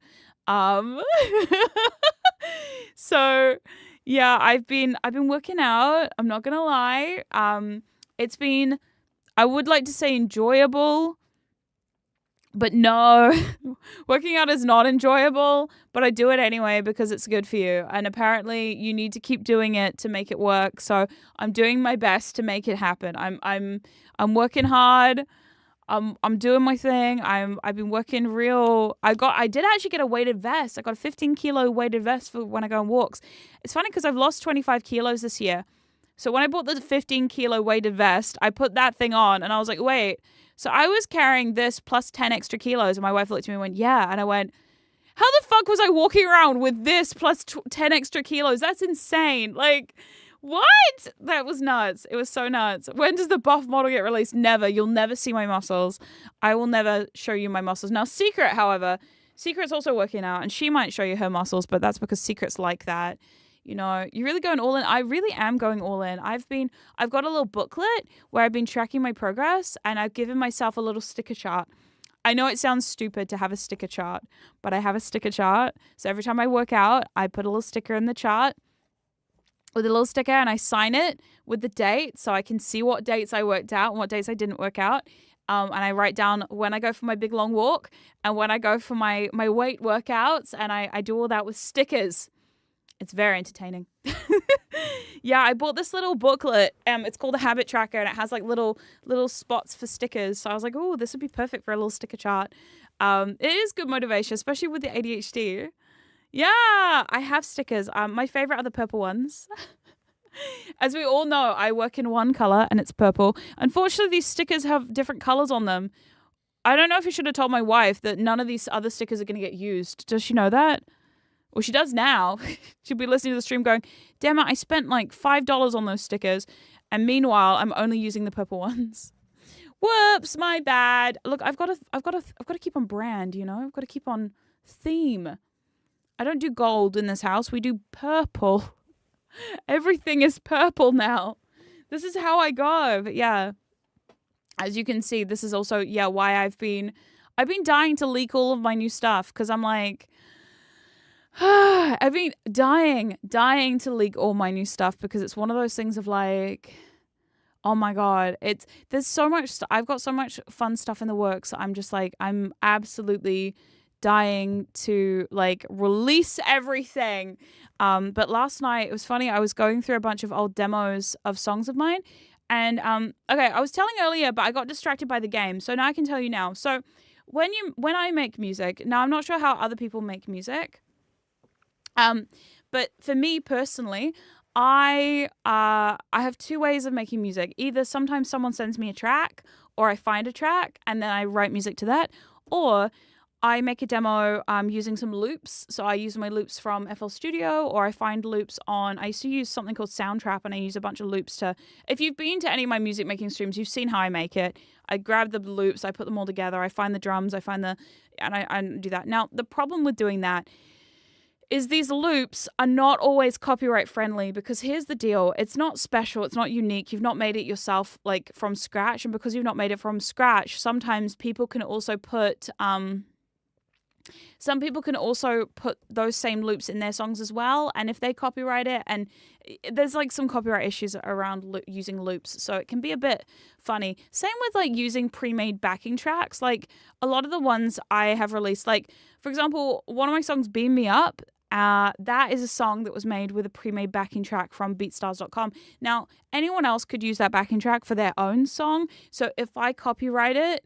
So yeah, I've been working out. I'm not gonna lie. It's been, I would like to say, enjoyable. But no, working out is not enjoyable, but I do it anyway because it's good for you. And apparently you need to keep doing it to make it work. So I'm doing my best to make it happen. I'm working hard. I'm doing my thing. I've been working real. I did actually get a weighted vest. I got a 15-kilo weighted vest for when I go on walks. It's funny because I've lost 25 kilos this year. So when I bought the 15-kilo weighted vest, I put that thing on and I was like, wait. So I was carrying this plus 10 extra kilos, and my wife looked at me and went, yeah. And I went, how the fuck was I walking around with this plus 10 extra kilos? That's insane. Like, what? That was nuts. It was so nuts. When does the buff model get released? Never. You'll never see my muscles. I will never show you my muscles. Now, Secret, however, Secret's also working out, and she might show you her muscles, but that's because Secret's like that. You know, you're really going all in. I really am going all in. I've got a little booklet where I've been tracking my progress, and I've given myself a little sticker chart. I know it sounds stupid to have a sticker chart, but I have a sticker chart. So every time I work out, I put a little sticker in the chart with a little sticker, and I sign it with the date so I can see what dates I worked out and what dates I didn't work out. And I write down when I go for my big long walk and when I go for my weight workouts, and I do all that with stickers. It's very entertaining. Yeah, I bought this little booklet. It's called a habit tracker, and it has like little spots for stickers. So I was like, oh, this would be perfect for a little sticker chart. It is good motivation, especially with the ADHD. Yeah, I have stickers. My favorite are the purple ones. As we all know, I work in one color, and it's purple. Unfortunately, these stickers have different colors on them. I don't know if I should have told my wife that none of these other stickers are going to get used. Does she know that? Well, she does now. She'll be listening to the stream going, damn it, I spent like $5 on those stickers. And meanwhile, I'm only using the purple ones. Whoops, my bad. Look, I've got to keep on brand, you know? I've got to keep on theme. I don't do gold in this house. We do purple. Everything is purple now. This is how I go. But yeah, as you can see, this is also, why I've been dying to leak all of my new stuff, because I'm like, I've been dying to leak all my new stuff, because it's one of those things of like, oh my God, there's so much, I've got so much fun stuff in the works. I'm just like, I'm absolutely dying to like release everything. But last night, it was funny, I was going through a bunch of old demos of songs of mine. And, okay, I was telling earlier, but I got distracted by the game. So now I can tell you now. So when I make music, now I'm not sure how other people make music. But for me personally, I have two ways of making music. Either sometimes someone sends me a track, or I find a track and then I write music to that, or I make a demo using some loops. So I use my loops from FL Studio, or I find loops I used to use something called Soundtrap, and I use a bunch of loops to, if you've been to any of my music making streams, you've seen how I make it. I grab the loops, I put them all together, I find the drums, and I do that. Now, the problem with doing that is these loops are not always copyright friendly, because here's the deal. It's not special. It's not unique. You've not made it yourself like from scratch. And because you've not made it from scratch, sometimes people can also put, those same loops in their songs as well. And if they copyright it, and there's like some copyright issues around using loops, so it can be a bit funny. Same with like using pre-made backing tracks. Like a lot of the ones I have released, like for example, one of my songs, Beam Me Up, that is a song that was made with a pre-made backing track from beatstars.com. Now, anyone else could use that backing track for their own song. So if I copyright it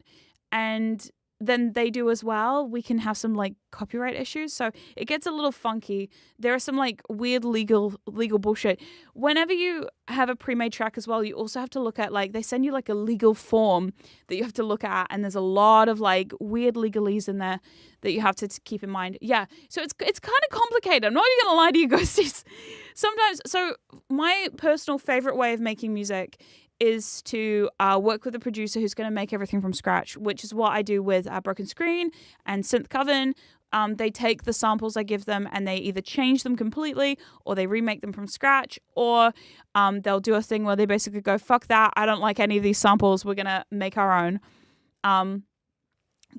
and than they do as well, we can have some like copyright issues. So it gets a little funky. There are some like weird legal bullshit. Whenever you have a pre-made track as well, you also have to look at like, they send you like a legal form that you have to look at, and there's a lot of like weird legalese in there that you have to keep in mind. Yeah. So it's kind of complicated. I'm not even gonna lie to you, ghosties. Sometimes, so my personal favorite way of making music is to work with a producer who's going to make everything from scratch, which is what I do with Broken Screen and Synth Coven. They take the samples I give them and they either change them completely or they remake them from scratch, or they'll do a thing where they basically go, fuck that, I don't like any of these samples, we're going to make our own.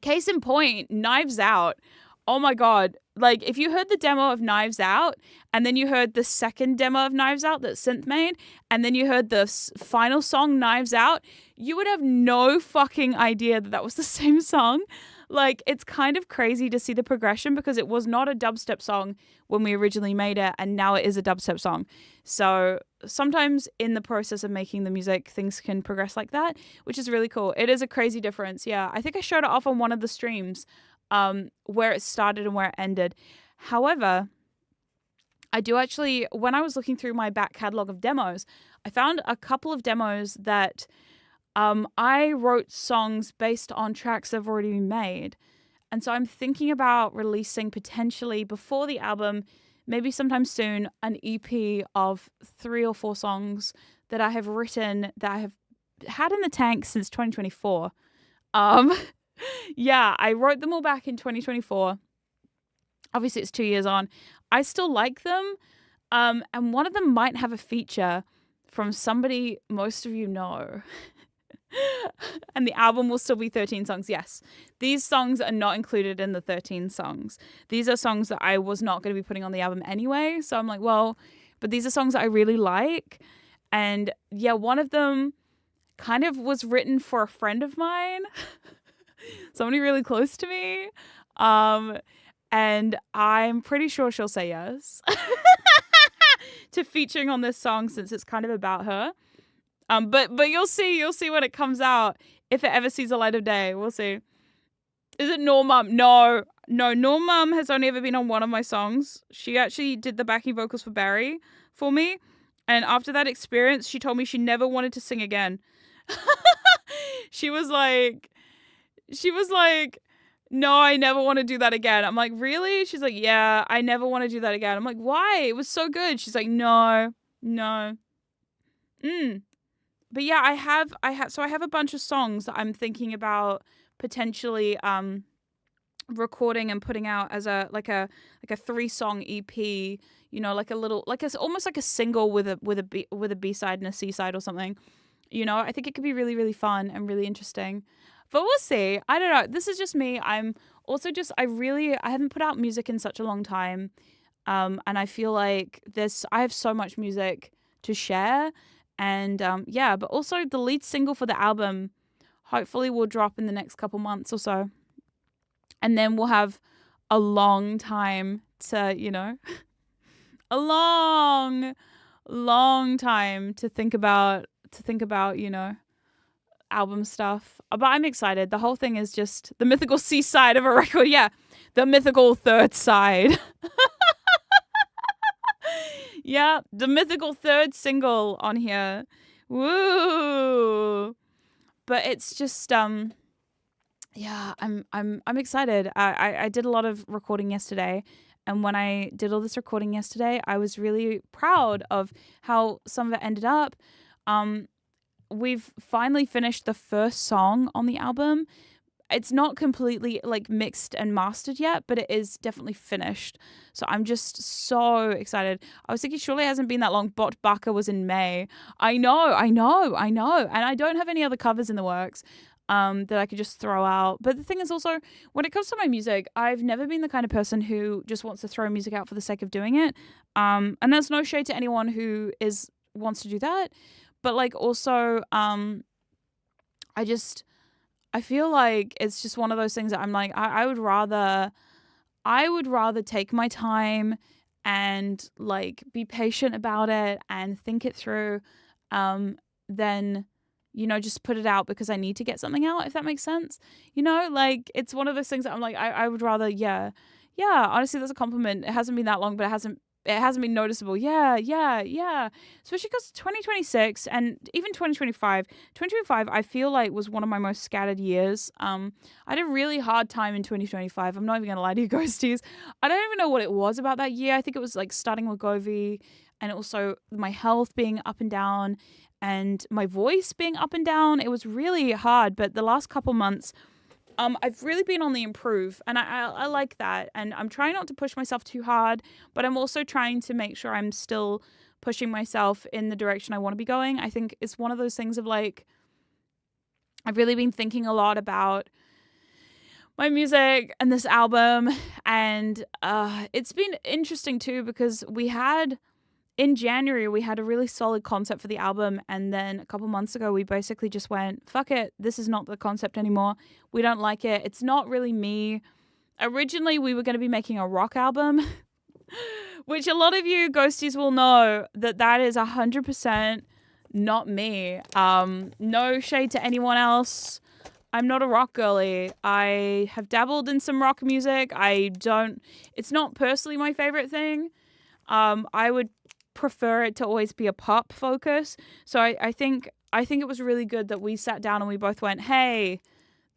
Case in point, Knives Out. Oh my God. Like, if you heard the demo of Knives Out and then you heard the second demo of Knives Out that Synth made, and then you heard the final song, Knives Out, you would have no fucking idea that was the same song. Like, it's kind of crazy to see the progression, because it was not a dubstep song when we originally made it, and now it is a dubstep song. So sometimes in the process of making the music, things can progress like that, which is really cool. It is a crazy difference. Yeah, I think I showed it off on one of the streams, where it started and where it ended. However, I do actually, when I was looking through my back catalog of demos, I found a couple of demos that I wrote songs based on tracks that have already been made. And so I'm thinking about releasing, potentially before the album, maybe sometime soon, an EP of 3 or 4 songs that I have written, that I have had in the tank since 2024. Yeah, I wrote them all back in 2024. Obviously, it's 2 years on. I still like them. And one of them might have a feature from somebody most of you know. And the album will still be 13 songs. Yes, these songs are not included in the 13 songs. These are songs that I was not going to be putting on the album anyway. So I'm like, well, but these are songs that I really like. And yeah, one of them kind of was written for a friend of mine. Somebody really close to me. And I'm pretty sure she'll say yes to featuring on this song, since it's kind of about her. But you'll see when it comes out, if it ever sees the light of day. We'll see. Is it Norma? No, Norma has only ever been on one of my songs. She actually did the backing vocals for Barry for me. And after that experience, she told me she never wanted to sing again. She was like, no, I never want to do that again. I'm like, really? She's like, yeah, I never want to do that again. I'm like, why? It was so good. She's like, no. But yeah, I have a bunch of songs that I'm thinking about potentially recording and putting out as a 3-song EP, you know, like a little, like a, almost like a single with a B-side and a C-side or something. You know, I think it could be really, really fun and really interesting. But we'll see. I don't know. This is just me. I'm also just, I haven't put out music in such a long time. And I feel like I have so much music to share. And yeah, but also the lead single for the album hopefully will drop in the next couple months or so. And then we'll have a long time to, you know, a long time to think about, you know, album stuff. But I'm excited. The whole thing is just the mythical C-side of a record. Yeah, the mythical third side. Yeah, the mythical third single on here. Woo! But it's just yeah, I'm excited. I did a lot of recording yesterday, and when I did all this recording yesterday, I was really proud of how some of it ended up. We've finally finished the first song on the album. It's not completely like mixed and mastered yet, but it is definitely finished. So I'm just so excited. I was thinking, surely it hasn't been that long. Bot Baka was in May. I know. And I don't have any other covers in the works that I could just throw out. But the thing is also, when it comes to my music, I've never been the kind of person who just wants to throw music out for the sake of doing it. And there's no shade to anyone who wants to do that. But like also, I feel like it's just one of those things that I'm like, I would rather take my time and like be patient about it and think it through, than, just put it out because I need to get something out, if that makes sense. Like, it's one of those things that I'm like, I would rather, yeah, honestly, that's a compliment. It hasn't been that long, but it hasn't been noticeable. Yeah. Especially because 2026 and even 2025, I feel like was one of my most scattered years. I had a really hard time in 2025. I'm not even going to lie to you, ghosties. I don't even know what it was about that year. I think it was like starting with Govi and also my health being up and down and my voice being up and down. It was really hard. But the last couple months, I've really been on the improve, and I like that. And I'm trying not to push myself too hard, but I'm also trying to make sure I'm still pushing myself in the direction I want to be going. I think it's one of those things of like, I've really been thinking a lot about my music and this album, and it's been interesting too because in January, we had a really solid concept for the album. And then a couple months ago, we basically just went, fuck it. This is not the concept anymore. We don't like it. It's not really me. Originally, we were going to be making a rock album, which a lot of you ghosties will know that is 100% not me. No shade to anyone else. I'm not a rock girly. I have dabbled in some rock music. It's not personally my favorite thing. I would prefer it to always be a pop focus. So I think it was really good that we sat down and we both went, hey,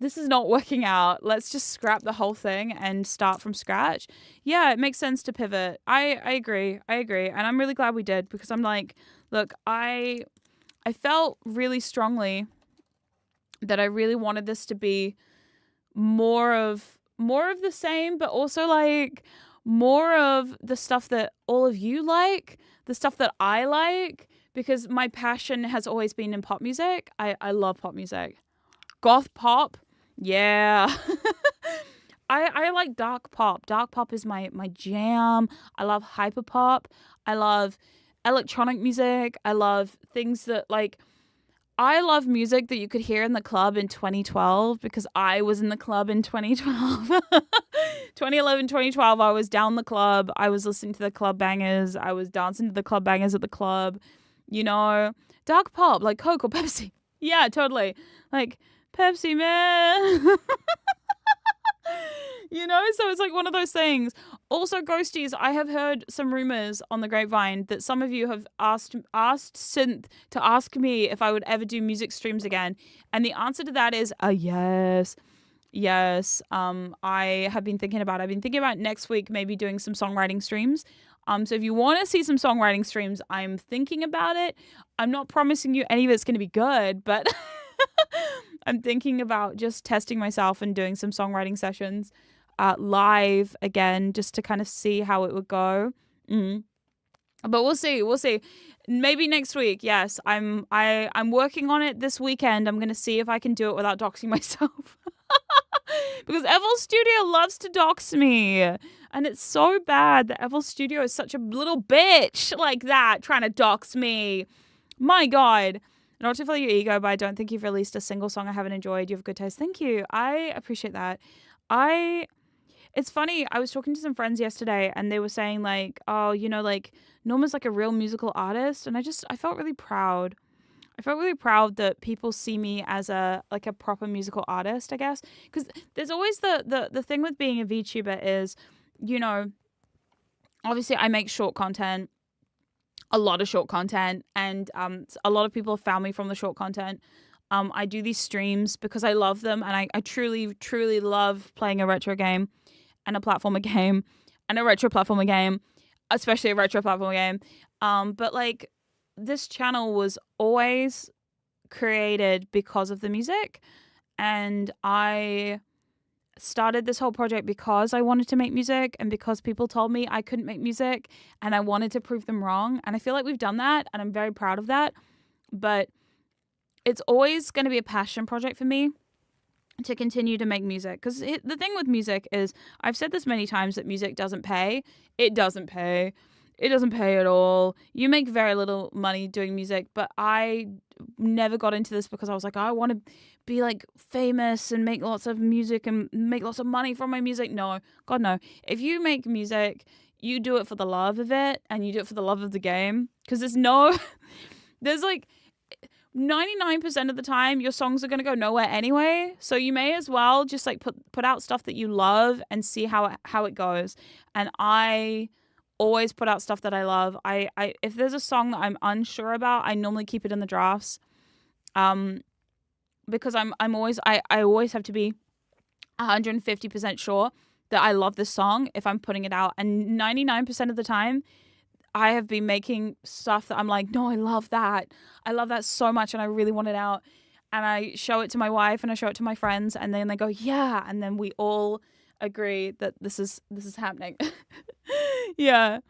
this is not working out. Let's just scrap the whole thing and start from scratch. Yeah, it makes sense to pivot. I agree. And I'm really glad we did because I'm like, look, I felt really strongly that I really wanted this to be more of the same, but also like more of the stuff that all of you like, the stuff that I like, because my passion has always been in pop music. I love pop music. Goth pop, yeah. I like dark pop. Dark pop is my jam. I love hyper pop. I love electronic music. I love things that like, I love music that you could hear in the club in 2012 because I was in the club in 2012. 2011, 2012, I was down the club. I was listening to the club bangers. I was dancing to the club bangers at the club. Dark pop, like Coke or Pepsi. Yeah, totally. Like, Pepsi, man. So it's like one of those things. Also, ghosties, I have heard some rumors on the grapevine that some of you have asked Synth to ask me if I would ever do music streams again. And the answer to that is yes. Yes. I have been thinking about next week maybe doing some songwriting streams. So if you want to see some songwriting streams, I'm thinking about it. I'm not promising you any of it's going to be good, but I'm thinking about just testing myself and doing some songwriting sessions live again, just to kind of see how it would go. But we'll see. Maybe next week. Yes, I'm working on it this weekend. I'm going to see if I can do it without doxing myself. Because FL Studio loves to dox me. And it's so bad that FL Studio is such a little bitch like that, trying to dox me. My God. Not to fill your ego, but I don't think you've released a single song I haven't enjoyed. You have good taste. Thank you. I appreciate that. It's funny. I was talking to some friends yesterday and they were saying like, oh, like Norma's like a real musical artist. And I felt really proud. I felt really proud that people see me as a proper musical artist, I guess. Because there's always the thing with being a VTuber is, obviously I make short content. A lot of short content, and a lot of people have found me from the short content. I do these streams because I love them, and I truly, truly love playing a retro game and a platformer game and a retro platformer game, especially a retro platformer game. But like, this channel was always created because of the music, and I started this whole project because I wanted to make music and because people told me I couldn't make music and I wanted to prove them wrong. And I feel like we've done that and I'm very proud of that. But it's always going to be a passion project for me to continue to make music. Because the thing with music is, I've said this many times, that music doesn't pay. It doesn't pay. It doesn't pay at all. You make very little money doing music, but I never got into this because I was like, I want to be like famous and make lots of music and make lots of money from my music. No, God, no. If you make music, you do it for the love of it and you do it for the love of the game. Because there's like, 99% of the time your songs are going to go nowhere anyway, so you may as well just like put out stuff that you love and see how it goes. And I always put out stuff that I love. I if there's a song that I'm unsure about, I normally keep it in the drafts, because I always have to be 150% sure that I love this song if I'm putting it out. And 99% of the time I have been making stuff that I'm like, no, I love that so much and I really want it out. And I show it to my wife and I show it to my friends, and then they go, yeah, and then we all agree that this is happening. Yeah,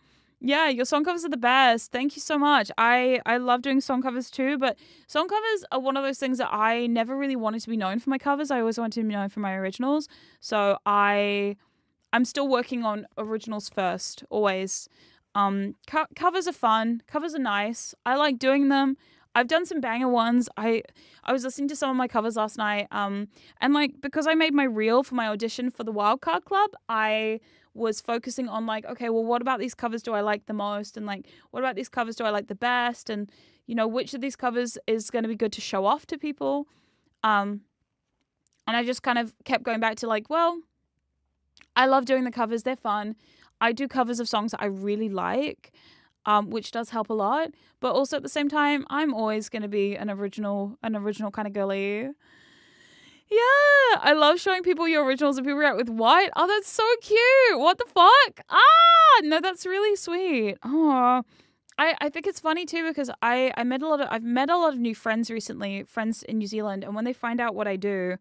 your song covers are the best. Thank you so much. I love doing song covers too, but song covers are one of those things that I never really wanted to be known for my covers. I always wanted to be known for my originals. So I'm still working on originals first, always. Covers are fun. Covers are nice. I like doing them. I've done some banger ones. I was listening to some of my covers last night. And like, because I made my reel for my audition for the Wildcard Club, I was focusing on like, okay, well, what about these covers do I like the most? And like, what about these covers do I like the best? And, you know, which of these covers is going to be good to show off to people? And I just kind of kept going back to like, well, I love doing the covers. They're fun. I do covers of songs that I really like, which does help a lot. But also at the same time, I'm always going to be an original kind of girly. Yeah, I love showing people your originals and people react with what? Oh, that's so cute. What the fuck? Ah, no, that's really sweet. Oh, I think it's funny too because I've met a lot of new friends recently, friends in New Zealand, and when they find out what I do,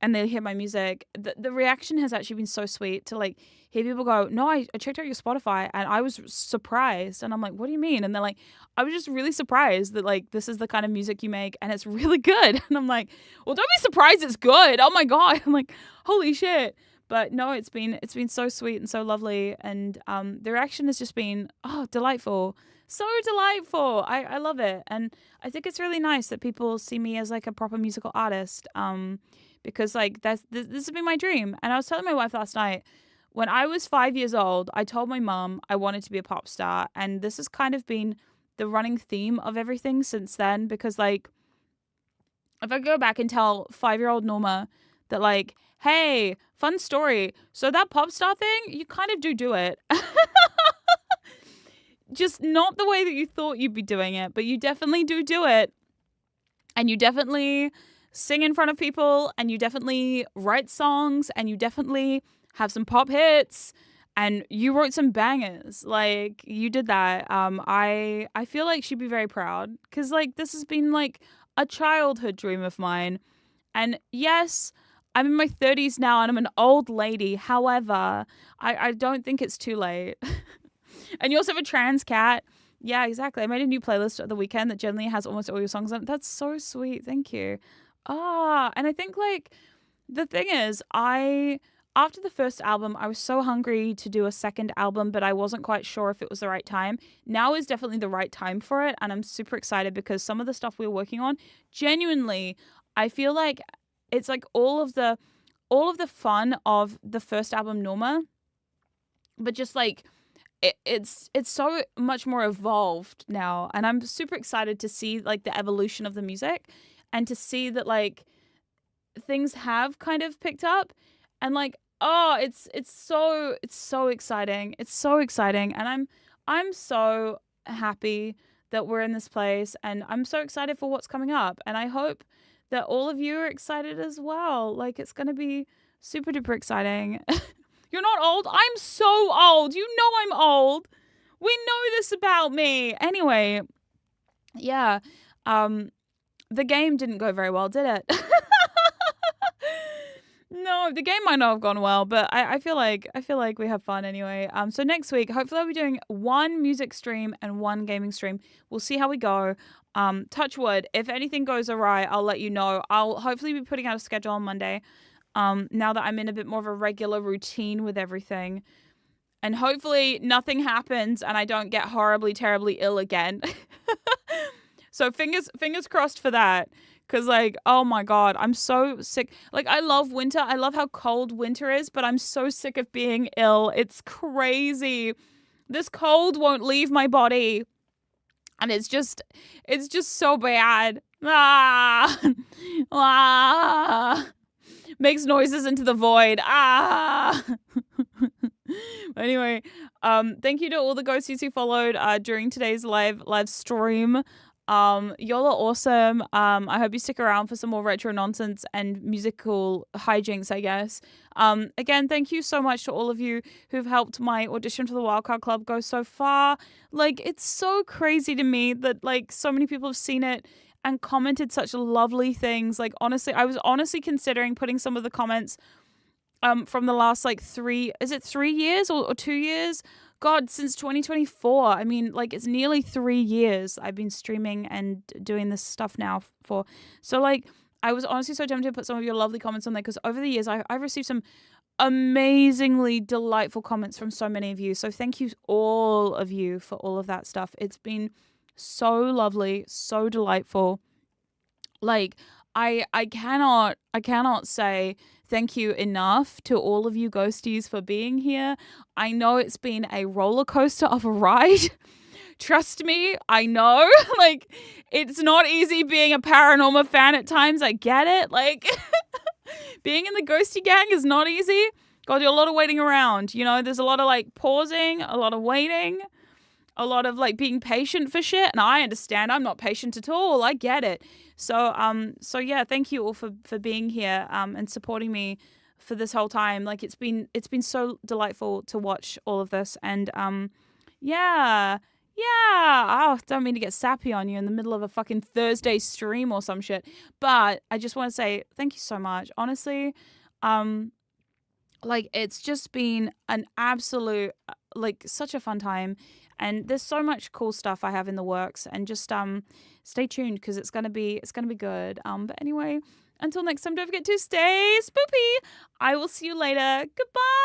and they hear my music, the reaction has actually been so sweet to like hear people go, no, I checked out your Spotify and I was surprised. And I'm like, what do you mean? And they're like, I was just really surprised that like this is the kind of music you make and it's really good. And I'm like, well, don't be surprised it's good. Oh my God. I'm like, holy shit. But no, it's been so sweet and so lovely. And the reaction has just been, oh, delightful. So delightful. I love it. And I think it's really nice that people see me as like a proper musical artist. Because like this has been my dream. And I was telling my wife last night, when I was 5 years old, I told my mum I wanted to be a pop star. And this has kind of been the running theme of everything since then. Because like, if I go back and tell 5-year-old Norma that like, hey, fun story. So that pop star thing, you kind of do it. Just not the way that you thought you'd be doing it, but you definitely do it. And you definitely sing in front of people, and you definitely write songs, and you definitely have some pop hits, and you wrote some bangers. Like, you did that. I feel like she'd be very proud, because like this has been like a childhood dream of mine. And yes, I'm in my 30s now and I'm an old lady. However, I don't think it's too late. And you also have a trans cat. Yeah, exactly. I made a new playlist at the weekend that generally has almost all your songs on it. That's so sweet. Thank you. And I think like the thing is, after the first album, I was so hungry to do a second album, but I wasn't quite sure if it was the right time. Now is definitely the right time for it. And I'm super excited because some of the stuff we're working on, genuinely, I feel like it's like all of the fun of the first album, Norma, but just like it's so much more evolved now. And I'm super excited to see like the evolution of the music and to see that like things have kind of picked up. And like, oh, it's so exciting. It's so exciting. And I'm so happy that we're in this place, and I'm so excited for what's coming up. And I hope that all of you are excited as well. Like, it's going to be super duper exciting. You're not old? I'm so old. You know I'm old. We know this about me. Anyway, yeah. The game didn't go very well, did it? No, the game might not have gone well, but I feel like we have fun anyway. So next week, hopefully I'll be doing one music stream and one gaming stream. We'll see how we go. Touch wood. If anything goes awry, I'll let you know. I'll hopefully be putting out a schedule on Monday. Now that I'm in a bit more of a regular routine with everything. And hopefully nothing happens and I don't get horribly, terribly ill again. So fingers crossed for that. Because, like, oh, my God, I'm so sick. Like, I love winter. I love how cold winter is, but I'm so sick of being ill. It's crazy. This cold won't leave my body. And it's just so bad. Ah, ah, makes noises into the void. Ah. Anyway, thank you to all the ghosties who followed during today's live stream. Y'all are awesome. I hope you stick around for some more retro nonsense and musical hijinks, I guess. Again, thank you so much to all of you who've helped my audition for the Wildcard Club go so far. Like, it's so crazy to me that, like, so many people have seen it and commented such lovely things. Like, honestly, I was honestly considering putting some of the comments from the last, like, 3 years or 2 years? God, since 2024. I mean, like, it's nearly 3 years I've been streaming and doing this stuff now for. So, like, I was honestly so tempted to put some of your lovely comments on there because over the years I've received some amazingly delightful comments from so many of you. So thank you, all of you, for all of that stuff. It's been so lovely, so delightful. Like, I cannot say thank you enough to all of you ghosties for being here. I know it's been a roller coaster of a ride. Trust me, I know. Like, it's not easy being a Paranorma fan at times. I get it. Like, being in the ghosty gang is not easy. Got to do a lot of waiting around. You know, there's a lot of, like, pausing, a lot of waiting, a lot of, like, being patient for shit. And I understand. I'm not patient at all. I get it. So yeah, thank you all for being here and supporting me for this whole time. Like, it's been so delightful to watch all of this. And yeah. Oh, don't mean to get sappy on you in the middle of a fucking Thursday stream or some shit. But I just want to say thank you so much. Honestly, like, it's just been an absolute, like, such a fun time. And there's so much cool stuff I have in the works, and just stay tuned because it's gonna be good. But anyway, until next time, don't forget to stay spoopy. I will see you later. Goodbye.